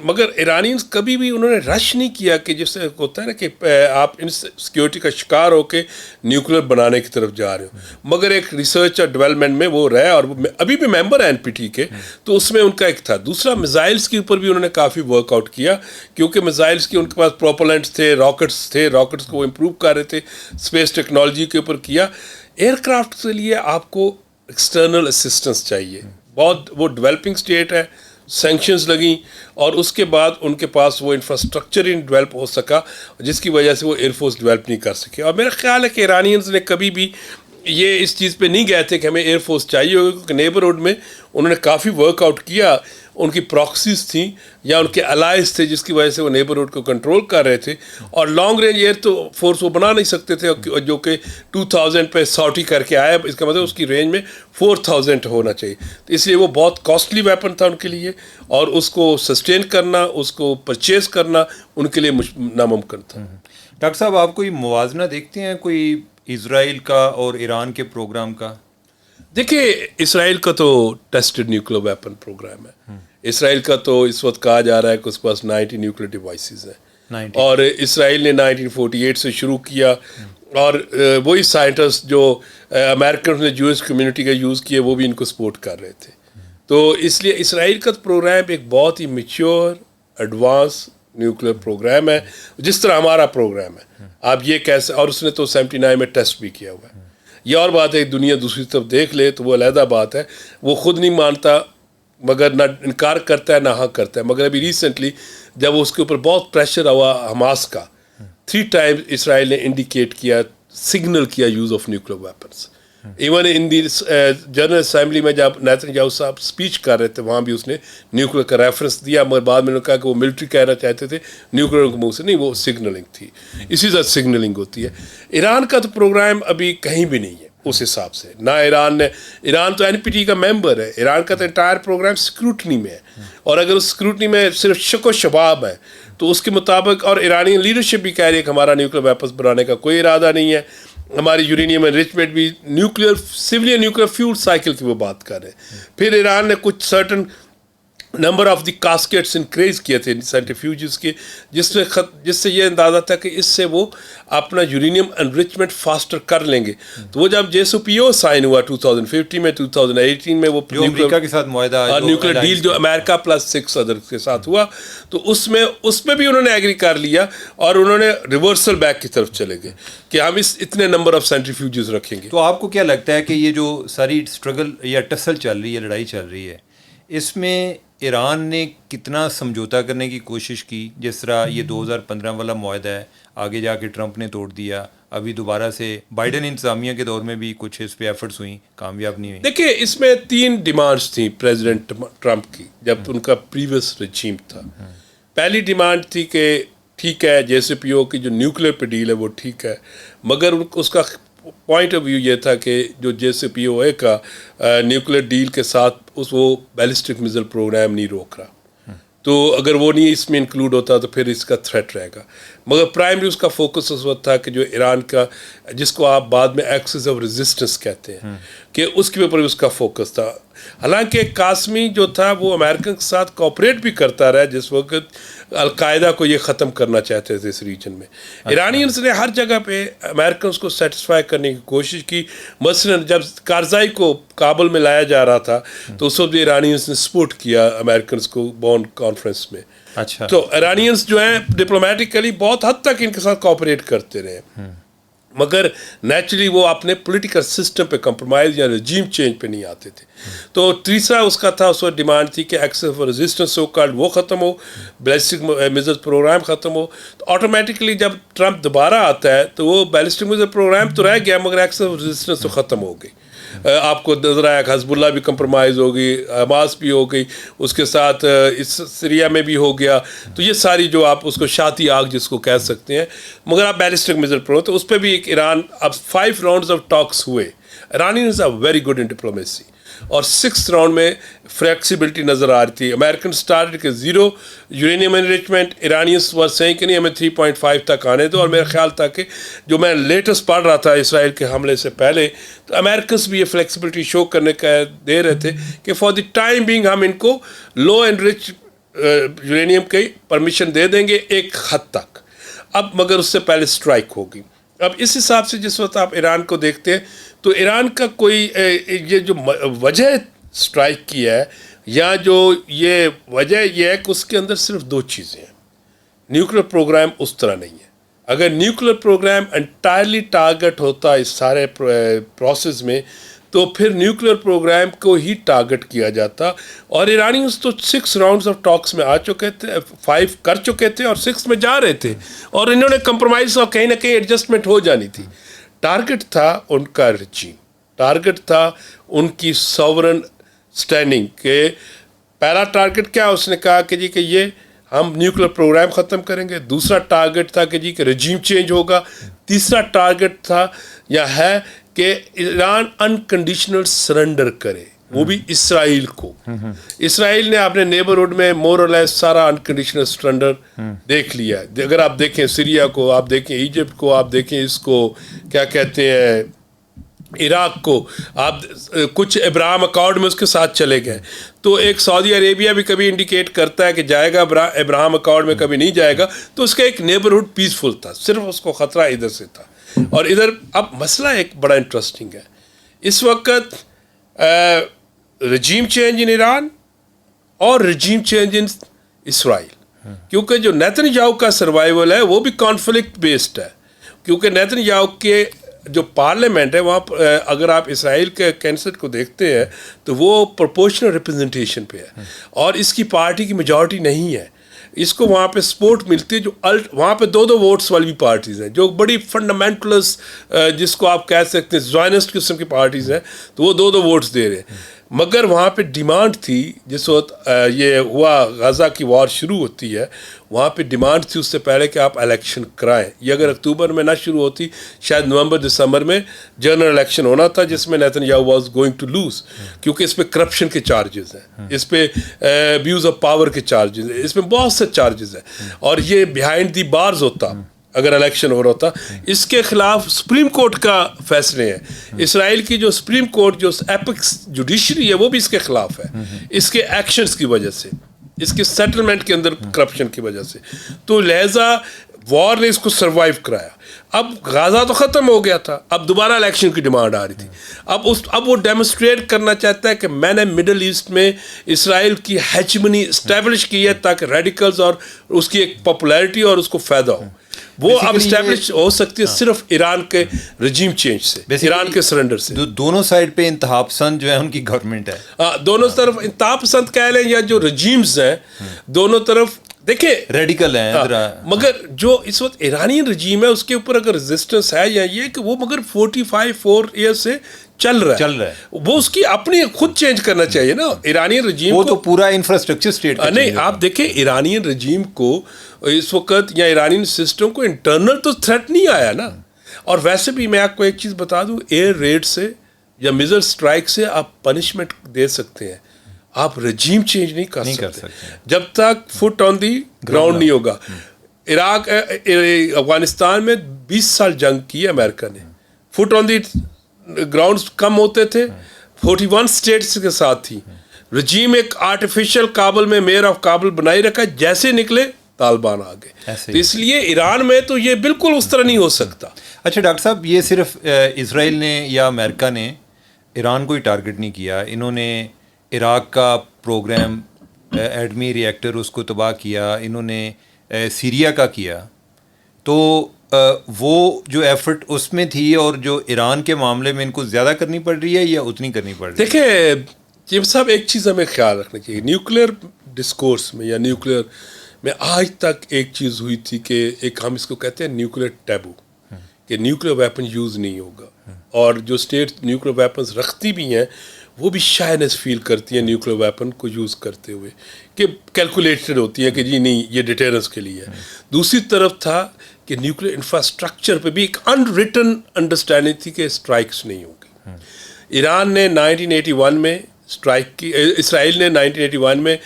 مگر ایرانینز کبھی بھی انہوں نے رش نہیں کیا کہ جس سے ہوتا ہے نا کہ آپ ان سیکیورٹی کا شکار ہو کے نیوکلیر بنانے کی طرف جا رہے ہو، مگر ایک ریسرچ اور ڈیولپمنٹ میں وہ رہے، اور ابھی بھی ممبر ہیں این پی ٹی کے، تو اس میں ان کا ایک تھا. دوسرا میزائلس کے اوپر بھی انہوں نے کافی ورک آؤٹ کیا، کیونکہ میزائلس کی ان کے پاس پروپلنٹس تھے، راکٹس کو وہ امپروو کر رہے تھے، اسپیس ٹیکنالوجی کے اوپر کیا. ایئر کرافٹ کے لیے آپ کو ایکسٹرنل اسسٹنس چاہیے، بہت وہ ڈیولپنگ اسٹیٹ ہے، سینکشنز لگیں، اور اس کے بعد ان کے پاس وہ انفراسٹرکچر ہی ڈیولپ ہو سکا، جس کی وجہ سے وہ ایئر فورس ڈیولپ نہیں کر سکے. اور میرا خیال ہے کہ ایرانینز نے کبھی بھی یہ اس چیز پہ نہیں گئے تھے کہ ہمیں ایئر فورس چاہیے ہوگی، کیونکہ نیبرہڈ میں انہوں نے کافی ورک آؤٹ کیا. ان کی پراکسیز تھیں یا ان کے الائز تھے، جس کی وجہ سے وہ نیبرہڈ کو کنٹرول کر رہے تھے. اور لانگ رینج ایئر تو فورس وہ بنا نہیں سکتے تھے، جو کہ 2000 پہ سارٹی کر کے آیا. اس کا مطلب اس کی رینج میں 4000 ہونا چاہیے. تو اس لیے وہ بہت کاسٹلی ویپن تھا ان کے لیے، اور اس کو سسٹین کرنا، اس کو پرچیز کرنا ان کے لیے ناممکن تھا. ڈاکٹر صاحب، آپ کوئی موازنہ دیکھتے ہیں کوئی اسرائیل کا اور ایران کے پروگرام کا؟ دیکھیے، اسرائیل کا تو ٹیسٹڈ نیوکلیر ویپن پروگرام ہے. اسرائیل کا تو اس وقت کہا جا رہا ہے کہ اس کے پاس 90 نیوکلیر ڈیوائسز ہیں، اور اسرائیل نے 1948 سے شروع کیا، اور وہی سائنٹسٹ جو امریکنز نے جوئش کمیونٹی کا یوز کیا وہ بھی ان کو سپورٹ کر رہے تھے. تو اس لیے اسرائیل کا پروگرام ایک بہت ہی میچور ایڈوانس نیوکلیر پروگرام ہے، جس طرح ہمارا پروگرام ہے. آپ یہ کیسے، اور اس نے تو 79 میں ٹیسٹ بھی کیا ہوا ہے. یہ اور بات ہے، دنیا دوسری طرف دیکھ لے تو وہ علیحدہ بات ہے، وہ خود نہیں مانتا، مگر نہ انکار کرتا ہے نہ ہاں کرتا ہے. مگر ابھی ریسنٹلی جب اس کے اوپر بہت پریشر ہوا حماس کا، 3 ٹائم اسرائیل نے انڈیکیٹ کیا، سگنل کیا use of nuclear weapons. Even in the general assembly میں جب نیتن یاہو صاحب اسپیچ کر رہے تھے، وہاں بھی اس نے نیوکلیر کا ریفرنس دیا، مگر بعد میں انہوں نے کہا کہ وہ ملٹری کہنا چاہتے تھے، نیوکلیر کے منہ سے نہیں، وہ سگنلنگ تھی. اسی طرح سگنلنگ ہوتی ہے. ایران کا تو پروگرام ابھی کہیں بھی نہیں ہے اس حساب سے. نہ ایران تو این پی ٹی کا ممبر ہے، ایران کا تو انٹائر پروگرام اسکروٹنی میں ہے، اور اگر اس اسکروٹنی میں صرف شک و شباب ہے تو اس کے مطابق، اور ایرانی لیڈرشپ بھی کہہ رہی ہے کہ ہمارا نیوکلیر ویپنس بنانے کا کوئی ارادہ نہیں ہے، ہماری یورینیم انریچمنٹ بھی nuclear civilian nuclear fuel cycle کی وہ بات کر رہے ہیں. پھر ایران نے کچھ certain number of the cascades increase کیے تھے سینٹریفیوجز کے، جس سے یہ اندازہ تھا کہ اس سے وہ اپنا یورینیم انریچمنٹ فاسٹر کر لیں گے. تو وہ جب جے سی پی او سائن ہوا 2015 میں، 2018 میں، وہ امریکہ کے ساتھ معاہدہ، نیوکلیر ڈیل جو امریکہ پلس 6 ادر کے ساتھ ہوا، تو اس میں بھی انہوں نے ایگری کر لیا، اور انہوں نے ریورسل بیک کی طرف چلے گئے کہ ہم اتنے نمبر آف سینٹریفیوجز رکھیں گے. تو آپ کو کیا لگتا ہے کہ یہ جو ساری اسٹرگل یا ٹسل چل رہی ہے، لڑائی چل رہی ہے، اس میں ایران نے کتنا سمجھوتا کرنے کی کوشش کی؟ جس طرح یہ 2015 والا معاہدہ ہے، آگے جا کے ٹرمپ نے توڑ دیا، ابھی دوبارہ سے بائیڈن انتظامیہ کے دور میں بھی کچھ اس پہ ایفرٹس ہوئیں، کامیاب نہیں ہوئی. دیکھیے، اس میں 3 ڈیمانڈس تھیں پریزیڈنٹ ٹرمپ کی جب ان کا پریویس رجیم تھا. پہلی ڈیمانڈ تھی کہ ٹھیک ہے، جے سی پی او کی جو نیوکلیر پہ ڈیل ہے وہ ٹھیک ہے، مگر اس کا پوائنٹ آف ویو یہ تھا کہ جو جے سی پی او اے کا نیوکلیر ڈیل کے ساتھ وہ بیلسٹک میزائل پروگرام نہیں روک رہا، تو اگر وہ نہیں اس میں انکلوڈ ہوتا تو پھر اس کا تھریٹ رہے گا. مگر پرائمری اس کا فوکس اس وقت تھا کہ جو ایران کا، جس کو آپ بعد میں ایکسس آف ریزسٹنس کہتے ہیں، کہ اس کے اوپر اس کا فوکس تھا. حالانکہ قاسمی جو تھا وہ امریکن کے ساتھ کوآپریٹ بھی کرتا رہا، جس وقت القاعدہ کو یہ ختم کرنا چاہتے تھے اس ریجن میں. ایرانینس نے ہر جگہ پہ امریکنس کو سیٹسفائی کرنے کی کوشش کی. مثلاً جب کارزائی کو کابل میں لایا جا رہا تھا تو اس وقت ایرانینس نے سپورٹ کیا امریکنس کو بون کانفرنس میں. اچھا، تو ایرانینس جو ہیں ڈپلومیٹیکلی بہت حد تک ان کے ساتھ کوآپریٹ کرتے رہے، مگر نیچرلی وہ اپنے پولیٹیکل سسٹم پہ کمپرومائز یا رجیم چینج پہ نہیں آتے تھے. تو تیسرا اس کا تھا، اس وقت ڈیمانڈ تھی کہ axis of resistance so called وہ ختم ہو، بیلسٹک میزائل پروگرام ختم ہو. تو آٹومیٹکلی جب ٹرمپ دوبارہ آتا ہے تو وہ بیلسٹک میزائل پروگرام تو رہ گیا، مگر ایکسس آف ریزسٹنس تو ختم ہو گئی. آپ کو نظر آیا کہ حزب اللہ بھی کمپرومائز ہو گئی, حماس بھی ہو گئی, اس کے ساتھ اس سیریا میں بھی ہو گیا. تو یہ ساری جو آپ اس کو شاتی آگ جس کو کہہ سکتے ہیں, مگر آپ بیلسٹک میزائل پر ہو تو اس پہ بھی ایک ایران, اب 5 راؤنڈز آف ٹاکس ہوئے. Iranians are very good in diplomacy, اور 6th راؤنڈ میں فلیکسیبلٹی نظر آ رہی تھی. امریکن اسٹارٹ کہ 0 یورینیم انریچمنٹ, ایرانیز ور سینگ کہ نہیں ہمیں 3.5 تک آنے دو. اور میرا خیال تھا کہ جو میں لیٹسٹ پڑھ رہا تھا اسرائیل کے حملے سے پہلے, تو امریکنس بھی یہ فلیکسیبلٹی شو کرنے کا دے رہے تھے کہ فار دی ٹائم بینگ ہم ان کو لو انریچ یورینیم کی پرمیشن دے دیں گے ایک حد تک. اب مگر اس سے پہلے اسٹرائک ہوگی. اب اس حساب سے جس وقت آپ ایران کو دیکھتے ہیں تو ایران کا کوئی یہ جو وجہ اسٹرائک کی ہے, یا جو یہ وجہ یہ ہے کہ اس کے اندر صرف 2 چیزیں ہیں. نیوکلیر پروگرام اس طرح نہیں ہے. اگر نیوکلیر پروگرام انٹائرلی ٹارگٹ ہوتا اس سارے پروسیس میں تو پھر نیوکلیر پروگرام کو ہی ٹارگٹ کیا جاتا. اور ایرانیز تو 6 راؤنڈز آف ٹاکس میں آ چکے تھے, 5 کر چکے تھے اور 6 میں جا رہے تھے, اور انہوں نے کمپرومائز اور کہیں نہ کہیں ایڈجسٹمنٹ ہو جانی تھی. ٹارگٹ تھا ان کا رجیم, ٹارگٹ تھا ان کی ساورن سٹینڈنگ. کہ پہلا ٹارگٹ کیا, اس نے کہا کہ جی کہ یہ ہم نیوکلیر پروگرام ختم کریں گے. دوسرا ٹارگٹ تھا کہ جی کہ رجیم چینج ہوگا. تیسرا ٹارگٹ تھا یا ہے کہ ایران انکنڈیشنل سرنڈر کرے, وہ بھی اسرائیل کو. اسرائیل نے اپنے نیبرہڈ میں مور اور لیس سارا انکنڈیشنل سرنڈر دیکھ لیا ہے. اگر آپ دیکھیں سیریا کو, آپ دیکھیں ایجپٹ کو, آپ دیکھیں اس کو کیا کہتے ہیں عراق کو, آپ کچھ ابراہم اکارڈ میں اس کے ساتھ چلے گئے. تو ایک سعودی عربیہ بھی کبھی انڈیکیٹ کرتا ہے کہ جائے گا ابراہم اکارڈ میں, کبھی نہیں جائے گا. تو اس کا ایک نیبرہڈ پیسفل تھا, صرف اس کو خطرہ ادھر سے تھا. اور ادھر اب مسئلہ ایک بڑا انٹرسٹنگ ہے اس وقت, رجیم چینج ان ایران اور رجیم چینج ان اسرائیل. کیونکہ جو نیتن یاہو کا سروائیول ہے وہ بھی کانفلکٹ بیسڈ ہے. کیونکہ نیتن یاہو کے جو پارلیمنٹ ہے وہاں اگر آپ اسرائیل کے کینسٹ کو دیکھتے ہیں تو وہ پروپورشنل ریپرزنٹیشن پہ ہے, اور اس کی پارٹی کی میجورٹی نہیں ہے. اس کو وہاں پہ سپورٹ ملتی ہے جو وہاں پہ 2 ووٹس والی بھی پارٹیز ہیں جو بڑی فنڈامنٹلس جس کو آپ کہہ سکتے ہیں زائنسٹ قسم کی پارٹیز ہیں, تو وہ 2 ووٹس دے رہے ہیں. مگر وہاں پہ ڈیمانڈ تھی جس وقت یہ ہوا غزہ کی وار شروع ہوتی ہے, وہاں پہ ڈیمانڈ تھی اس سے پہلے کہ آپ الیکشن کرائیں. یہ اگر اکتوبر میں نہ شروع ہوتی, شاید نومبر دسمبر میں جنرل الیکشن ہونا تھا جس میں Netanyahu was going to lose. کیونکہ اس پہ کرپشن کے چارجز ہیں, اس پہ ابیوز آف پاور کے چارجز ہیں, اس میں بہت سے چارجز ہیں, اور یہ بیہائنڈ دی بارز ہوتا اگر الیکشن ہو رہا ہوتا. اس کے خلاف سپریم کورٹ کا فیصلے ہیں. اسرائیل کی جو سپریم کورٹ جو ایپکس جوڈیشری ہے وہ بھی اس کے خلاف ہے, اس کے ایکشنز کی وجہ سے, اس کے سیٹلمنٹ کے اندر کرپشن کی وجہ سے. تو لہٰذا وار نے اس کو سروائیو کرایا. اب غزہ تو ختم ہو گیا تھا, اب دوبارہ الیکشن کی ڈیمانڈ آ رہی تھی. اب وہ ڈیمونسٹریٹ کرنا چاہتا ہے کہ میں نے مڈل ایسٹ میں اسرائیل کی ہیجمنی اسٹیبلش کی ہے تاکہ ریڈیکلز اور اس کی ایک پاپولیرٹی اور اس کو فائدہ ہو. وہ اب اسٹیبلش ہو سکتی ہے صرف ایران کے رجیم چینج سے, ایران کے سرنڈر سے. دونوں سائڈ پہ انتہا پسند جو ہے ان کی گورنمنٹ ہے, دونوں طرف انتہا پسند کہہ لیں یا جو رجیمز ہیں دونوں طرف دیکھیں ریڈیکل ہیں. مگر جو اس وقت ایرانی رجیم ہے اس کے اوپر اگر ریزسٹنس ہے یا یہ کہ وہ مگر 45 ایئر سے چل رہا ہے, وہ اس کی اپنی خود چینج کرنا چاہیے نا. ایرانی رجیم وہ تو پورا انفراسٹرکچر اسٹیٹ نہیں, آپ دیکھیں ایرانی رجیم کو اس وقت یا ایرانی سسٹم کو انٹرنل تو تھریٹ نہیں آیا نا. اور ویسے بھی میں آپ کو ایک چیز بتا دوں, ایئر ریڈ سے یا میزر اسٹرائک سے آپ پنشمنٹ دے سکتے ہیں, آپ رجیم چینج نہیں کر سکتے جب تک فٹ آن دی گراؤنڈ نہیں ہوگا. عراق افغانستان میں 20 سال جنگ کی امریکہ نے, فٹ آن دی گراؤنڈز کم ہوتے تھے, 41 اسٹیٹس کے ساتھ تھی. رجیم ایک آرٹیفیشل کابل میں میئر آف کابل بنائی رکھا, جیسے نکلے طالبان آ گئے. تو اس لیے ایران میں تو یہ بالکل اس طرح نہیں ہو سکتا. اچھا ڈاکٹر صاحب, یہ صرف اسرائیل نے یا امریکہ نے ایران کو ہی ٹارگٹ نہیں کیا, انہوں نے عراق کا پروگرام ایٹمی ری ایکٹر اس کو تباہ کیا, انہوں نے سیریا کا کیا. تو وہ جو ایفرٹ اس میں تھی اور جو ایران کے معاملے میں ان کو زیادہ کرنی پڑ رہی ہے یا اتنی کرنی پڑ رہی ہے؟ دیکھیں جیب صاحب, ایک چیز ہمیں خیال رکھنا چاہیے, نیوکلیر ڈسکورس میں یا نیوکلیر میں آج تک ایک چیز ہوئی تھی کہ ایک ہم اس کو کہتے ہیں نیوکلیر ٹیبو, کہ نیوکلیر ویپن یوز نہیں ہوگا. اور جو اسٹیٹ نیوکلیر ویپنز رکھتی بھی ہیں وہ بھی شائنس فیل کرتی ہیں نیوکلیر ویپن کو یوز کرتے ہوئے کہ کیلکولیٹڈ ہوتی ہے کہ جی نہیں یہ ڈیٹرنس کے لیے ہے. دوسری طرف تھا کہ نیوکلیر انفراسٹرکچر پہ بھی ایک انریٹن انڈرسٹینڈنگ تھی کہ اسٹرائکس نہیں ہوگی. ایران نے 1981 میں اسٹرائک کی, اسرائیل نے 1981 میں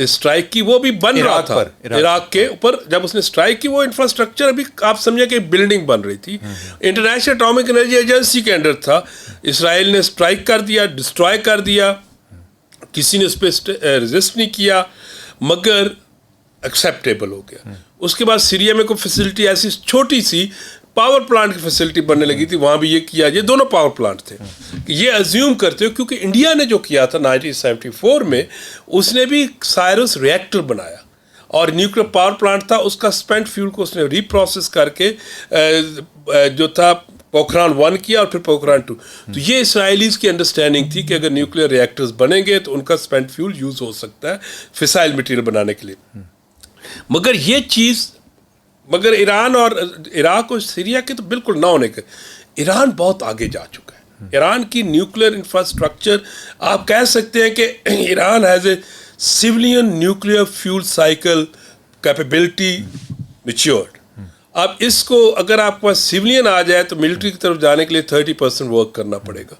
اسٹرائک کی, وہ بھی بن رہا تھا عراق کے اوپر. جب اس نے اسٹرائک کی وہ انفراسٹرکچر ابھی آپ سمجھیں کہ بلڈنگ بن رہی تھی, انٹرنیشنل اٹامک انرجی ایجنسی کے انڈر تھا. اسرائیل نے اسٹرائک کر دیا, ڈسٹرائے کر دیا, کسی نے اس پہ ریزسٹ نہیں کیا مگر ایکسیپٹیبل ہو گیا. اس کے بعد سیریا میں کوئی فیسلٹی ایسی چھوٹی سی پاور پلانٹ کی فیسلٹی بننے لگی تھی, وہاں بھی یہ کیا, یہ دونوں پاور پلانٹ تھے. یہ ازیوم کرتے ہو کیونکہ انڈیا نے جو کیا تھا 1974 میں, اس نے بھی سائرس ریئیکٹر بنایا اور نیوکلیر پاور پلانٹ تھا, اس کا اسپینٹ فیول کو اس نے ری پروسیس کر کے جو تھا پوکھران 1 کیا اور پھر پوکھران 2. تو یہ اسرائیلیز کی انڈرسٹینڈنگ تھی کہ اگر نیوکلیر ریئیکٹرز بنیں گے تو ان کا اسپینٹ فیول یوز ہو سکتا ہے فسائل مٹیریل بنانے کے لیے. مگر یہ چیز مگر ایران اور عراق اور سیریا کے تو بالکل نہ ہونے کے, ایران بہت آگے جا چکا ہے. ایران کی نیوکلیر انفراسٹرکچر آپ کہہ سکتے ہیں کہ Iran has a civilian nuclear fuel cycle capability matured. اب اس کو اگر آپ کے پاس سیولین آ جائے تو ملٹری کی طرف جانے کے لیے 30% ورک کرنا پڑے گا.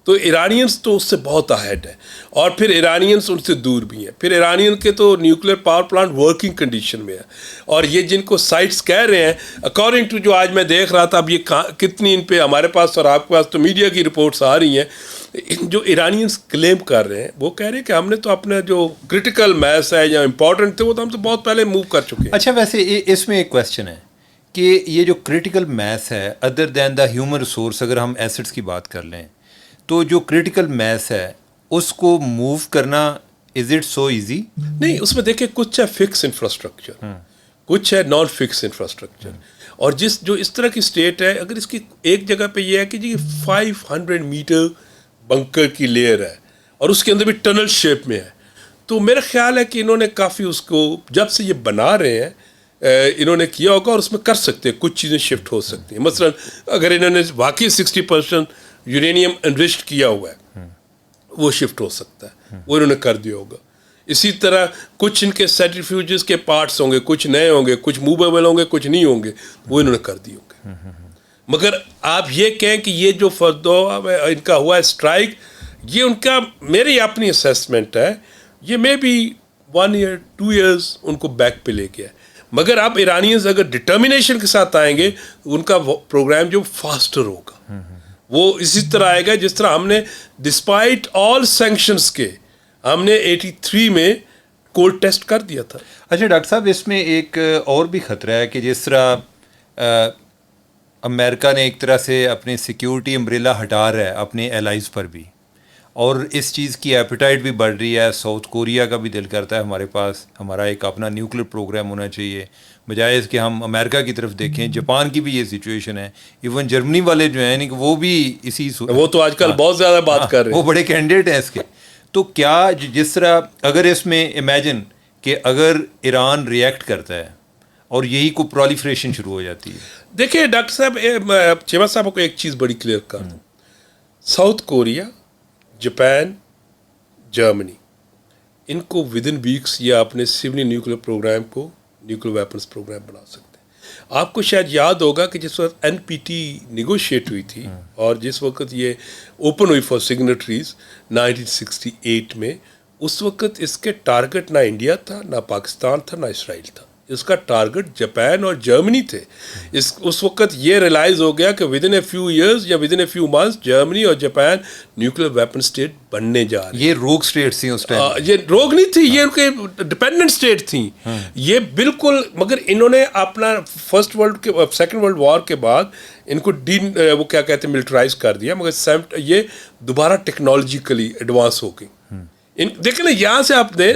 تو ایرانینس تو اس سے بہت اہیڈ ہے, اور پھر ایرانینس ان سے دور بھی ہیں. پھر ایرانین کے تو nuclear power plant working condition میں ہے, اور یہ جن کو سائٹس کہہ رہے ہیں اکارڈنگ ٹو جو آج میں دیکھ رہا تھا, اب یہ کتنی ان پہ ہمارے پاس اور آپ کے پاس تو میڈیا کی رپورٹس آ رہی ہیں, جو ایرانینس کلیم کر رہے ہیں وہ کہہ رہے ہیں کہ ہم نے تو اپنے جو کرٹیکل میس ہے یا امپورٹنٹ تھے وہ تو ہم تو بہت پہلے موو کر چکے ہیں. اچھا, ویسے اس میں ایک کویسچن ہے کہ یہ جو کرٹیکل میس ہے other than the human resource, اگر ہم ایسٹس کی بات کر لیں تو جو کرٹیکل میس ہے اس کو موو کرنا از اٹ سو ایزی؟ نہیں, اس میں دیکھیں کچھ ہے فکس انفراسٹرکچر, کچھ ہے نان فکس انفراسٹرکچر. اور جو اس طرح کی اسٹیٹ ہے, اگر اس کی ایک جگہ پہ یہ ہے کہ جی 500 میٹر بنکر کی لیئر ہے اور اس کے اندر بھی ٹنل شیپ میں ہے, تو میرا خیال ہے کہ انہوں نے کافی اس کو جب سے یہ بنا رہے ہیں انہوں نے کیا ہوگا, اور اس میں کر سکتے ہیں کچھ چیزیں شفٹ ہو سکتی ہیں. مثلا اگر انہوں نے واقعی 60% یورینیم انرچڈ کیا ہوا ہے وہ شفٹ ہو سکتا ہے, وہ انہوں نے کر دیا ہوگا. اسی طرح کچھ ان کے سینٹریفیوجز کے پارٹس ہوں گے, کچھ نئے ہوں گے, کچھ موویبل ہوں گے, کچھ نہیں ہوں گے, وہ انہوں نے کر دیے ہوں گے. مگر آپ یہ کہیں کہ یہ جو ان کا ہوا ہے اسٹرائک, یہ ان کا میری اپنی اسیسمنٹ ہے, یہ مے بی 1 year 2 years ان کو بیک پہ لے گیا ہے. مگر اب ایرانینز اگر ڈٹرمنیشن کے ساتھ آئیں گے ان کا پروگرام جو فاسٹر ہوگا, وہ اسی طرح آئے گا جس طرح ہم نے ڈسپائٹ آل سینکشنز کے ہم نے 83 میں کولڈ ٹیسٹ کر دیا تھا. اچھا ڈاکٹر صاحب, اس میں ایک اور بھی خطرہ ہے کہ جس طرح امریکہ نے ایک طرح سے اپنے سیکیورٹی امبریلا ہٹا رہا ہے اپنے ایلائز پر بھی, اور اس چیز کی ایپیٹائٹ بھی بڑھ رہی ہے. ساؤتھ کوریا کا بھی دل کرتا ہے ہمارے پاس ہمارا ایک اپنا نیوکلیر پروگرام ہونا چاہیے, بجائے اس کہ ہم امریکہ کی طرف دیکھیں. جاپان کی بھی یہ سچویشن ہے, ایون جرمنی والے جو ہیں وہ بھی اسی وہ تو آج کل بہت زیادہ بات کر رہے ہیں, وہ بڑے کینڈیڈیٹ ہیں اس کے. تو کیا جس طرح اگر اس میں امیجن کہ اگر ایران ریئیکٹ کرتا ہے اور یہی کو پرالیفریشن شروع ہو جاتی ہے. دیکھیں ڈاکٹر صاحب, چیما صاحب کو ایک چیز بڑی کلیئر کر دوں, ساؤتھ کوریا, جاپان, جرمنی, ان کو ود ان ویکس یا اپنے سیولین نیوکلیر پروگرام کو نیوکلیر ویپنس پروگرام بنا سکتے ہیں. آپ کو شاید یاد ہوگا کہ جس وقت NPT نیگوشیٹ ہوئی تھی اور جس وقت یہ اوپن ہوئی فار سگنیٹریز 1968 میں, اس وقت اس کے ٹارگٹ نہ انڈیا تھا, نہ پاکستان تھا, نہ اسرائیل تھا. اس کا ٹارگٹ جاپان اور جرمنی تھے. اس وقت یہ ریلائز ہو گیا کہ within a few years یا within a few months Germany اور جاپان نیوکلیر ویپن اسٹیٹ بننے جا رہے ہیں. یہ روگ اسٹیٹ تھیں اس ٹائم, یہ روگ نہیں تھی, یہ ان کے ڈپینڈنٹ اسٹیٹ تھیں یہ بالکل. مگر انہوں نے اپنا سیکنڈ ورلڈ وار کے بعد ان کو وہ کیا کہتے ہیں ملٹرائز کر دیا, مگر یہ دوبارہ ٹیکنالوجیکلی ایڈوانس ہو گئی. دیکھیں نا, یہاں سے آپ نے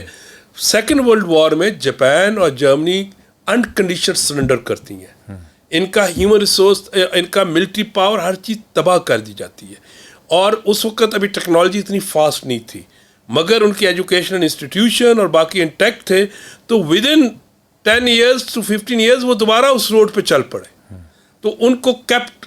سیکنڈ ورلڈ وار میں جاپان اور جرمنی انکنڈیشنڈ سرنڈر کرتی ہیں. ان کا ہیومن ریسورس, ان کا ملٹری پاور, ہر چیز تباہ کر دی جاتی ہے. اور اس وقت ابھی ٹیکنالوجی اتنی فاسٹ نہیں تھی, مگر ان کی ایجوکیشنل انسٹیٹیوشن اور باقی انٹیکٹ تھے, تو with in 10 years to 15 years وہ دوبارہ اس روڈ پہ چل پڑے. تو ان کو کیپٹ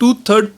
2/3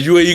UAE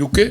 UK,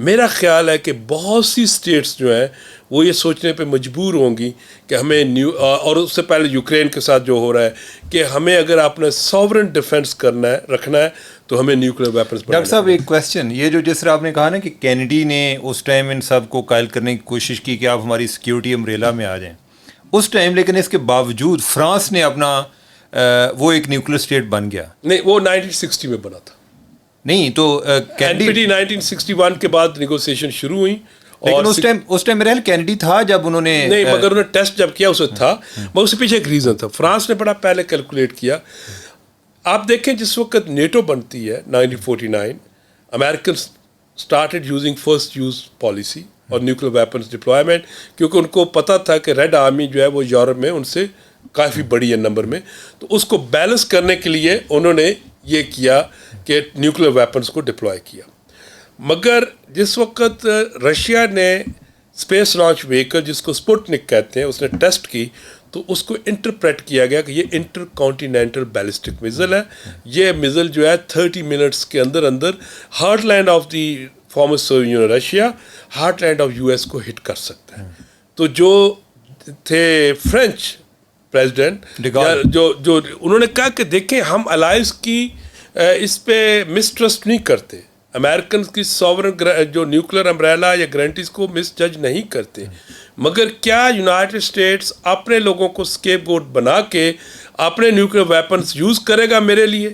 میرا خیال ہے کہ بہت سی اسٹیٹس جو ہیں وہ یہ سوچنے پہ مجبور ہوں گی کہ ہمیں اور اس سے پہلے یوکرین کے ساتھ جو ہو رہا ہے کہ ہمیں اگر اپنا ساورن ڈیفنس کرنا ہے رکھنا ہے تو ہمیں نیوکلیر ویپنس. ڈاکٹر صاحب ایک کویسچن, یہ جو جس طرح آپ نے کہا نا کہ کینیڈی نے اس ٹائم ان سب کو قائل کرنے کی کوشش کی کہ آپ ہماری سیکیورٹی امبریلا میں آ جائیں اس ٹائم, لیکن اس کے باوجود فرانس نے اپنا وہ ایک نیوکلیر اسٹیٹ بن گیا. نہیں, وہ 1960 میں بنا تھا. نہیں تو NPT 1961 کے بعد نیگوسیشن شروع ہوئی. لیکن اس ٹائم میرا خیال کینیڈی تھا جب انہوں نے نہیں, مگر انہوں نے ٹیسٹ جب کیا اس وقت تھا, مگر اس کے پیچھے ایک ریزن تھا. فرانس نے بڑا پہلے کیلکولیٹ کیا. آپ دیکھیں جس وقت نیٹو بنتی ہے 1949, American started using first use policy اور نیوکلیر ویپنس ڈپلائمنٹ, کیونکہ ان کو پتہ تھا کہ ریڈ آرمی جو ہے وہ یورپ میں ان سے کافی بڑی ہے نمبر میں, تو اس کو بیلنس کرنے کے لیے انہوں نے یہ کیا کہ نیوکلیر ویپنس کو ڈپلوائے کیا. مگر جس وقت رشیا نے اسپیس لانچ وہیکل جس کو سپوٹنک کہتے ہیں اس نے ٹیسٹ کی, تو اس کو انٹرپریٹ کیا گیا کہ یہ انٹر کانٹیننٹل بیلسٹک میزل ہے. یہ میزل جو ہے 30 منٹس کے اندر اندر heartland of the former Soviet Union Russia, heartland of US کو ہٹ کر سکتا ہے. تو جو تھے فرینچ پریزیڈنٹ جو انہوں نے کہا کہ دیکھیں ہم الائنس کی اس پہ مسٹرسٹ نہیں کرتے, امریکن کی ساورن جو نیوکلیر امبریلا یا گارنٹیز کو مس جج نہیں کرتے, مگر کیا یونائٹڈ اسٹیٹس اپنے لوگوں کو اسکیپ گوٹ بنا کے اپنے نیوکلیر ویپنس یوز کرے گا میرے لیے,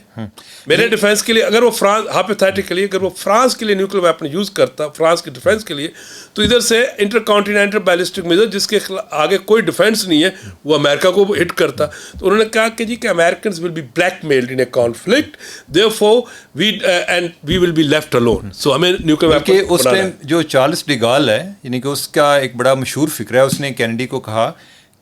میرے ڈیفینس کے لیے؟ اگر وہ فرانس ہائپوتھیٹیکلی اگر وہ فرانس کے لیے نیوکلیر ویپن یوز کرتا فرانس کے ڈیفینس کے لیے, تو ادھر سے انٹر کانٹیننٹل بیلسٹک میزل جس کے آگے کوئی ڈیفینس نہیں ہے وہ امریکہ کو ہٹ کرتا. تو انہوں نے کہا کہ جی کہ Americans will be blackmailed in a conflict, therefore we will be left alone. So ہمیں نیوکلیر ویپن اس ٹائم جو چارلس ڈیگال ہے, یعنی کہ اس کا ایک بڑا مشہور فکر ہے, اس نے کینیڈی کو کہا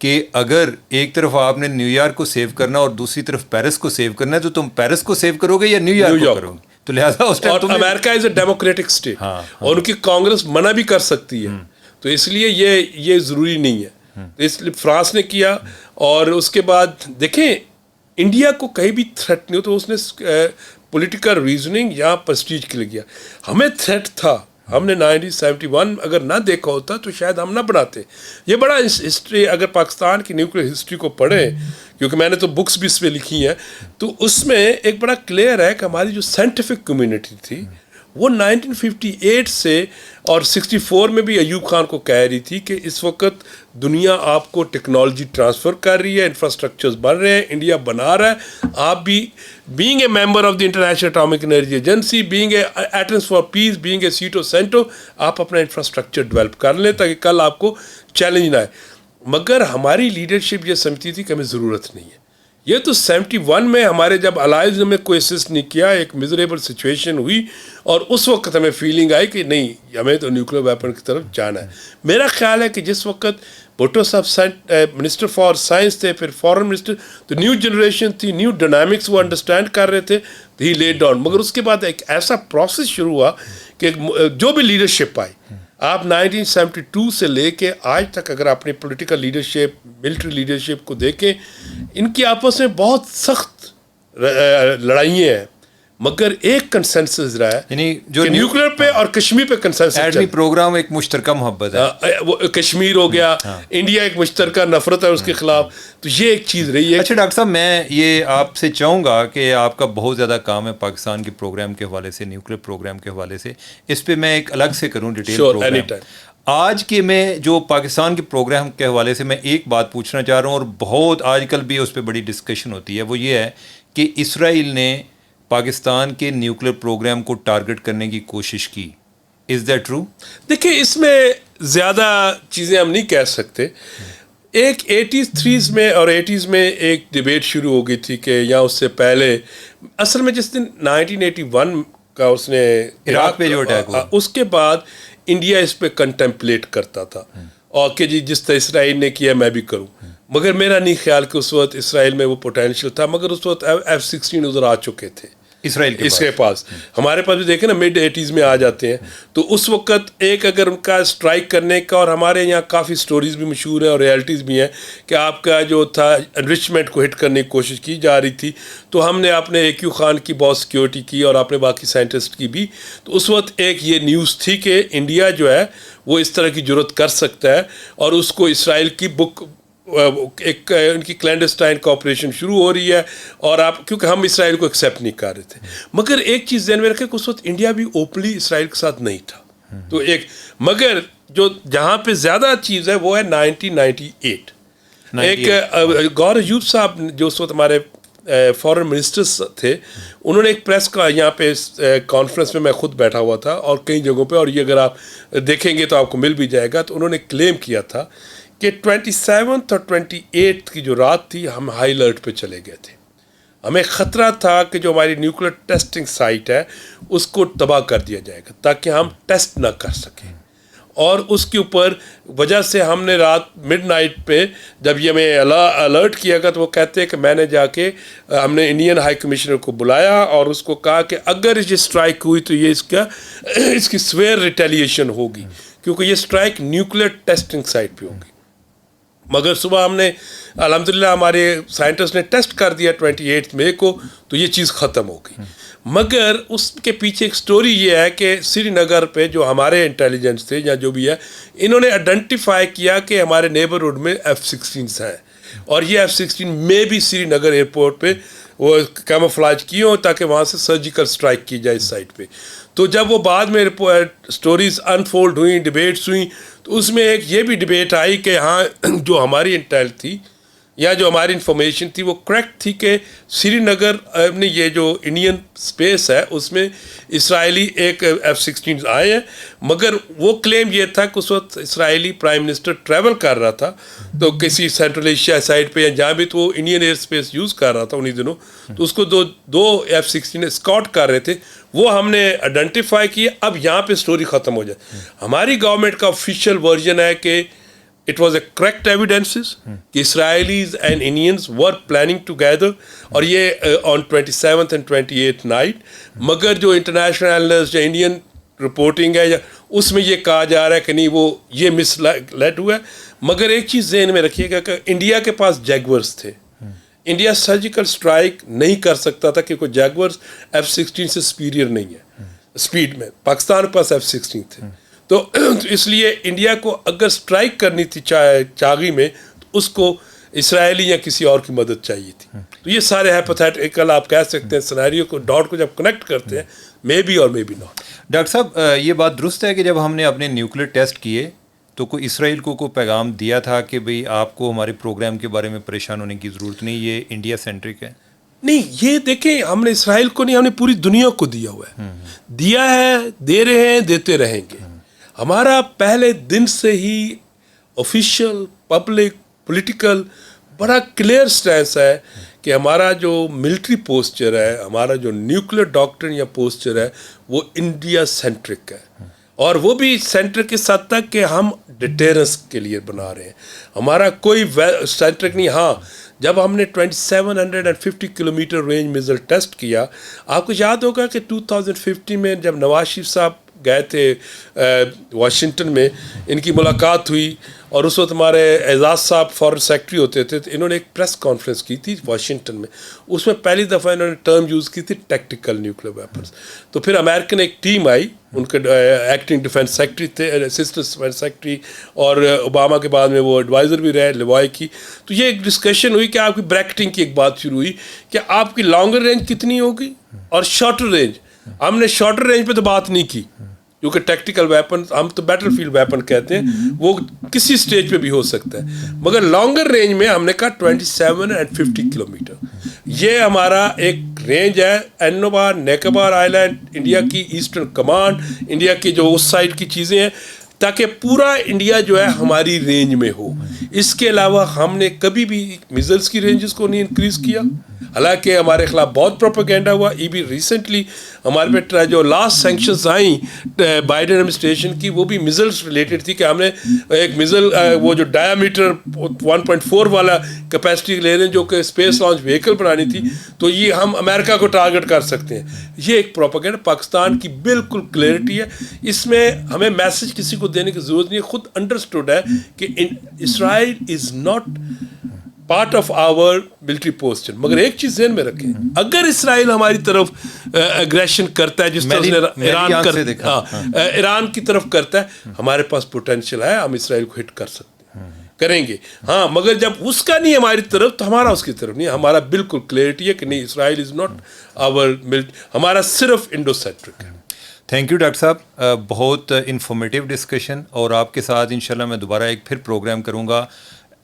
کہ اگر ایک طرف آپ نے نیو یارک کو سیو کرنا اور دوسری طرف پیرس کو سیو کرنا ہے تو تم پیرس کو سیو کرو گے یا نیو یارک کو کرو گے. تو لہٰذا اس time America is a democratic state اور ان کی کانگریس منع بھی کر سکتی ہے, تو اس لیے یہ ضروری نہیں ہے. اس لیے فرانس نے کیا, اور اس کے بعد دیکھیں انڈیا کو کہیں بھی تھریٹ نہیں ہو تو اس نے پولیٹیکل ریزننگ یا پرسٹیج کے لیے کیا. ہمیں تھریٹ تھا, ہم نے 1971 اگر نہ دیکھا ہوتا تو شاید ہم نہ بناتے. یہ بڑا ہسٹری اگر پاکستان کی نیوکلیر ہسٹری کو پڑھیں, کیونکہ میں نے تو بکس بھی اس پہ لکھی ہیں, تو اس میں ایک بڑا کلیئر ہے کہ ہماری جو سائنٹیفک کمیونٹی تھی وہ 1958 سے اور 64 میں بھی ایوب خان کو کہہ رہی تھی کہ اس وقت دنیا آپ کو ٹیکنالوجی ٹرانسفر کر رہی ہے, انفراسٹرکچرز بن رہے ہیں, انڈیا بنا رہا ہے, آپ بھی being a member of the International Atomic Energy Agency, being a Atoms for Peace, being a SEATO CENTO, آپ اپنا انفراسٹرکچر ڈیولپ کر لیں تاکہ کل آپ کو چیلنج نہ آئے. مگر ہماری لیڈرشپ یہ سمجھتی تھی کہ ہمیں ضرورت نہیں ہے. یہ تو 71 میں ہمارے جب الائنس نے کوئی اسسٹ نہیں کیا, ایک مزریبل سچویشن ہوئی اور اس وقت ہمیں فیلنگ آئی کہ نہیں ہمیں تو نیوکلیر ویپن کی طرف جانا ہے. میرا خیال ہے کہ جس وقت بھٹو صاحب منسٹر فار سائنس تھے, پھر فارن منسٹر, تو نیو جنریشن تھی, نیو ڈائنامکس وہ انڈرسٹینڈ کر رہے تھے, ہی لیڈ ڈاؤن. مگر اس کے بعد ایک ایسا پروسیس شروع ہوا کہ جو بھی لیڈرشپ آئی, آپ 1972 سے لے کے آج تک اگر اپنی پولیٹیکل لیڈرشپ, ملٹری لیڈرشپ کو دیکھیں, ان کی آپس میں بہت سخت لڑائیاں ہیں, مگر ایک کنسنسس رہا ہے, یعنی جو نیوکلیر پہ اور کشمیر پہ کنسنسس. ایٹمی پروگرام ایک مشترکہ محبت ہے, وہ کشمیر ہو گیا, انڈیا ایک مشترکہ نفرت ہے اس کے خلاف, تو یہ ایک چیز رہی ہے. اچھا ڈاکٹر صاحب, میں یہ آپ سے چاہوں گا کہ آپ کا بہت زیادہ کام ہے پاکستان کے پروگرام کے حوالے سے, نیوکلیر پروگرام کے حوالے سے, اس پہ میں ایک الگ سے کروں ڈیٹیل پروگرام. آج کے میں جو پاکستان کے پروگرام کے حوالے سے میں ایک بات پوچھنا چاہ رہا ہوں, اور بہت آج کل بھی اس پہ بڑی ڈسکشن ہوتی ہے, وہ یہ ہے کہ اسرائیل نے پاکستان کے نیوکلیر پروگرام کو ٹارگٹ کرنے کی کوشش کی. Is that true? دیکھیں اس میں زیادہ چیزیں ہم نہیں کہہ سکتے. ایک 83 میں اور 80s میں ایک ڈیبیٹ شروع ہو گئی تھی کہ یا اس سے پہلے, اصل میں جس دن 1981 کا اس نے عراق پہ جو اٹیک ہوا, اس کے بعد انڈیا اس پہ کنٹمپلیٹ کرتا تھا, اور کہ جی جس طرح اسرائیل نے کیا میں بھی کروں. مگر میرا نہیں خیال کہ اس وقت اسرائیل میں وہ پوٹینشیل تھا, مگر اس وقت F-16 ادھر آ چکے تھے, اسرائیل کے پاس. ہمارے پاس بھی دیکھیں نا mid 80s میں آ جاتے ہیں, تو اس وقت ایک اگر ان کا اسٹرائک کرنے کا, اور ہمارے یہاں کافی سٹوریز بھی مشہور ہیں اور ریالٹیز بھی ہیں کہ آپ کا جو تھا انرچمنٹ کو ہٹ کرنے کی کوشش کی جا رہی تھی, تو ہم نے اپنے اے کیو خان کی بہت سیکیورٹی کی اور اپنے باقی سائنٹسٹ کی بھی. تو اس وقت ایک یہ نیوز تھی کہ انڈیا جو ہے وہ اس طرح کی جرات کر سکتا ہے, اور اس کو اسرائیل کی بک ایک ان کی کلینڈسٹائن کوآپریشن شروع ہو رہی ہے, اور آپ کیونکہ ہم اسرائیل کو ایکسیپٹ نہیں کر رہے تھے. مگر ایک چیز ذہن میں رکھیں کہ اس وقت انڈیا بھی اوپنلی اسرائیل کے ساتھ نہیں تھا. تو ایک مگر جو جہاں پہ زیادہ چیز ہے وہ ہے 1998. ایک گور ایوب صاحب جو اس وقت ہمارے فارن منسٹرز تھے, انہوں نے ایک پریس کا یہاں پہ کانفرنس میں میں خود بیٹھا ہوا تھا اور کئی جگہوں پہ, اور یہ اگر آپ دیکھیں گے تو آپ کو مل بھی جائے گا, تو انہوں نے کلیم کیا تھا کہ 27 اور 28 کی جو رات تھی ہم ہائی الرٹ پہ چلے گئے تھے. ہمیں خطرہ تھا کہ جو ہماری نیوکلیر ٹیسٹنگ سائٹ ہے اس کو تباہ کر دیا جائے گا تاکہ ہم ٹیسٹ نہ کر سکیں. اور اس کے اوپر وجہ سے ہم نے رات مڈ نائٹ پہ جب یہ ہمیں الرٹ کیا گیا, تو وہ کہتے ہیں کہ میں نے جا کے ہم نے انڈین ہائی کمشنر کو بلایا اور اس کو کہا کہ اگر یہ اسٹرائک ہوئی تو یہ اس کی سویئر ریٹیلیشن ہوگی, کیونکہ یہ اسٹرائک نیوکلیر ٹیسٹنگ سائٹ پہ ہوگی. مگر صبح ہم نے الحمدللہ ہمارے سائنٹسٹ نے ٹیسٹ کر دیا 28 مئی کو, تو یہ چیز ختم ہو گئی. مگر اس کے پیچھے ایک سٹوری یہ ہے کہ سری نگر پہ جو ہمارے انٹیلیجنس تھے یا جو بھی ہے, انہوں نے آئیڈینٹیفائی کیا کہ ہمارے نیبرہڈ میں F-16 ہیں, اور یہ F-16 میں بھی سری نگر ایئرپورٹ پہ وہ کیموفلاج کیے ہوں تاکہ وہاں سے سرجیکل اسٹرائک کی جائے اس سائٹ پہ. تو جب وہ بعد میں سٹوریز انفولڈ ہوئیں, ڈبیٹس ہوئیں, تو اس میں ایک یہ بھی ڈبیٹ آئی کہ ہاں جو ہماری انٹیل تھی یا جو ہماری انفارمیشن تھی وہ کریکٹ تھی کہ سری نگر نے یہ جو انڈین اسپیس ہے اس میں اسرائیلی ایک F-16 آئے ہیں. مگر وہ کلیم یہ تھا کہ اس وقت اسرائیلی پرائم منسٹر ٹریول کر رہا تھا تو کسی سینٹرل ایشیا سائڈ پہ یا جہاں بھی, تو وہ انڈین ایئر اسپیس یوز کر رہا تھا انہی دنوں, تو اس کو دو F-16 اسکاٹ کر رہے تھے, وہ ہم نے آئیڈینٹیفائی کیا. اب یہاں پہ سٹوری ختم ہو جائے. ہماری گورنمنٹ کا آفیشیل ورژن ہے کہ it was a correct evidences کہ Israelis and Indians were planning together, اور یہ on 27th and 28th night. مگر جو انٹرنیشنل اینالسٹ یا انڈین رپورٹنگ ہے اس میں یہ کہا جا رہا ہے کہ نہیں وہ یہ مس لیڈ ہوا ہے. مگر ایک چیز ذہن میں رکھیے گا کہ انڈیا کے پاس جیگورز تھے. انڈیا سرجیکل اسٹرائک نہیں کر سکتا تھا کیونکہ جیگورز F-16 سے سپیریئر نہیں ہے اسپیڈ میں. پاکستان کے پاس F-16 تھے, تو اس لیے انڈیا کو اگر اسٹرائک کرنی تھی چاغی میں تو اس کو اسرائیلی یا کسی اور کی مدد چاہیے تھی. تو یہ سارے ہائپوتھیٹیکل آپ کہہ سکتے ہیں سینیریو کو ڈاٹ کو جب کنیکٹ کرتے ہیں, مے بی اور مے بی ناٹ. ڈاکٹر صاحب یہ بات درست ہے کہ جب ہم نے اپنے نیوکلیر ٹیسٹ کیے تو کوئی اسرائیل کو پیغام دیا تھا کہ بھئی آپ کو ہمارے پروگرام کے بارے میں پریشان ہونے کی ضرورت نہیں, یہ انڈیا سینٹرک ہے؟ نہیں, یہ دیکھیں ہم نے اسرائیل کو نہیں, ہم نے پوری دنیا کو دیا ہوا ہے, دیا ہے, دے رہے ہیں, دیتے رہیں گے. ہمارا پہلے دن سے ہی آفیشیل پبلک پولیٹیکل بڑا کلیئر سٹینس ہے کہ ہمارا جو ملٹری پوسچر ہے, ہمارا جو نیوکلیر ڈاکٹرن یا پوسچر ہے وہ انڈیا سینٹرک ہے. اور وہ بھی سینٹرک اس حد تک کہ ہم ڈیٹیرنس کے لیے بنا رہے ہیں. ہمارا کوئی سینٹرک نہیں. ہاں, جب ہم نے 2750 کلومیٹر رینج میزل ٹیسٹ کیا, آپ کو یاد ہوگا کہ 2015 میں جب نواز شریف صاحب گئے تھے واشنگٹن میں, ان کی ملاقات ہوئی, اور اس وقت ہمارے اعزاز صاحب فارن سیکرٹری ہوتے تھے, تو انہوں نے ایک پریس کانفرنس کی تھی واشنگٹن میں. اس میں پہلی دفعہ انہوں نے ٹرم یوز کی تھی ٹیکٹیکل نیوکلیر ویپنس. تو پھر امریکن ایک ٹیم آئی, ان کے ایکٹنگ ڈیفینس سیکرٹری تھے, اسسٹنٹ ڈیفینس سیکرٹری, اور اوباما کے بعد میں وہ ایڈوائزر بھی رہے لیوائے کی. تو یہ ایک ڈسکشن ہوئی کہ آپ کی بریکٹنگ کی ایک بات شروع ہوئی کہ آپ کی لانگر رینج کتنی ہوگی اور شارٹر رینج. ہم نے شارٹر رینج پہ تو بات نہیں کی کیونکہ ٹیکٹیکل ویپن ہم تو بیٹل فیلڈ ویپن کہتے ہیں, وہ کسی سٹیج پہ بھی ہو سکتا ہے. مگر لانگر رینج میں ہم نے کہا 2750 کلومیٹر. یہ ہمارا ایک رینج ہے. اینوبار, نیکوبار آئی لینڈ, انڈیا کی ایسٹرن کمانڈ, انڈیا کی جو اس سائڈ کی چیزیں ہیں, تاکہ پورا انڈیا جو ہے ہماری رینج میں ہو. اس کے علاوہ ہم نے کبھی بھی میزلس کی رینجز کو نہیں انکریز کیا، حالانکہ ہمارے خلاف بہت پروپیگنڈا ہوا. بھی ریسنٹلی ہمارے پہ جو لاسٹ سینکشنز آئیں بائیڈن ایڈمنسٹریشن کی، وہ بھی میزلس ریلیٹڈ تھی کہ ہم نے ایک میزل وہ جو ڈایا میٹر 1.4 والا کیپیسٹی لے رہے ہیں جو کہ اسپیس لانچ وہیکل بنانی تھی، تو یہ ہم امریکہ کو ٹارگٹ کر سکتے ہیں. یہ ایک پروپیگنڈا پاکستان کی بالکل کلیئرٹی ہے. اس میں ہمیں میسج کسی کو دینے کی ضرورت نہیں ہے، خود انڈرسٹوڈ ہے کہ Israel is not part of our military post. مگر ایک چیز ذہن میں رکھیں، اگر اسرائیل ہماری طرف اگریشن کرتا ہے جس طرح ایران کی طرف کرتا ہے، ہمارے پاس پوٹینشیل ہے، ہم اسرائیل کو ہٹ کر سکتے ہیں، کریں گے. ہاں مگر جب اس کا نہیں ہماری طرف تو ہمارا اس کی طرف نہیں. ہمارا بالکل کلیئرٹی ہے کہ نہیں، اسرائیل از ناٹ آور ہمارا صرف انڈو سینٹرک ہے. تھینک یو ڈاکٹر صاحب، بہت انفارمیٹیو ڈسکشن، اور آپ کے ساتھ انشاءاللہ میں دوبارہ ایک پھر پروگرام کروں گا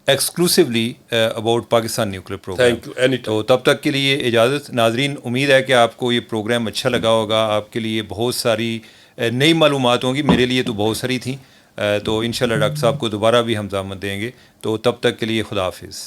exclusively about Pakistan nuclear programme. تو تب تک کے لیے اجازت. ناظرین، امید ہے کہ آپ کو یہ پروگرام اچھا لگا ہوگا، آپ کے لیے بہت ساری نئی معلومات ہوں گی، میرے لیے تو بہت ساری تھیں. تو انشاءاللہ ڈاکٹر صاحب کو دوبارہ بھی ہم ضامن دیں گے. تو تب تک کے لیے خدا حافظ.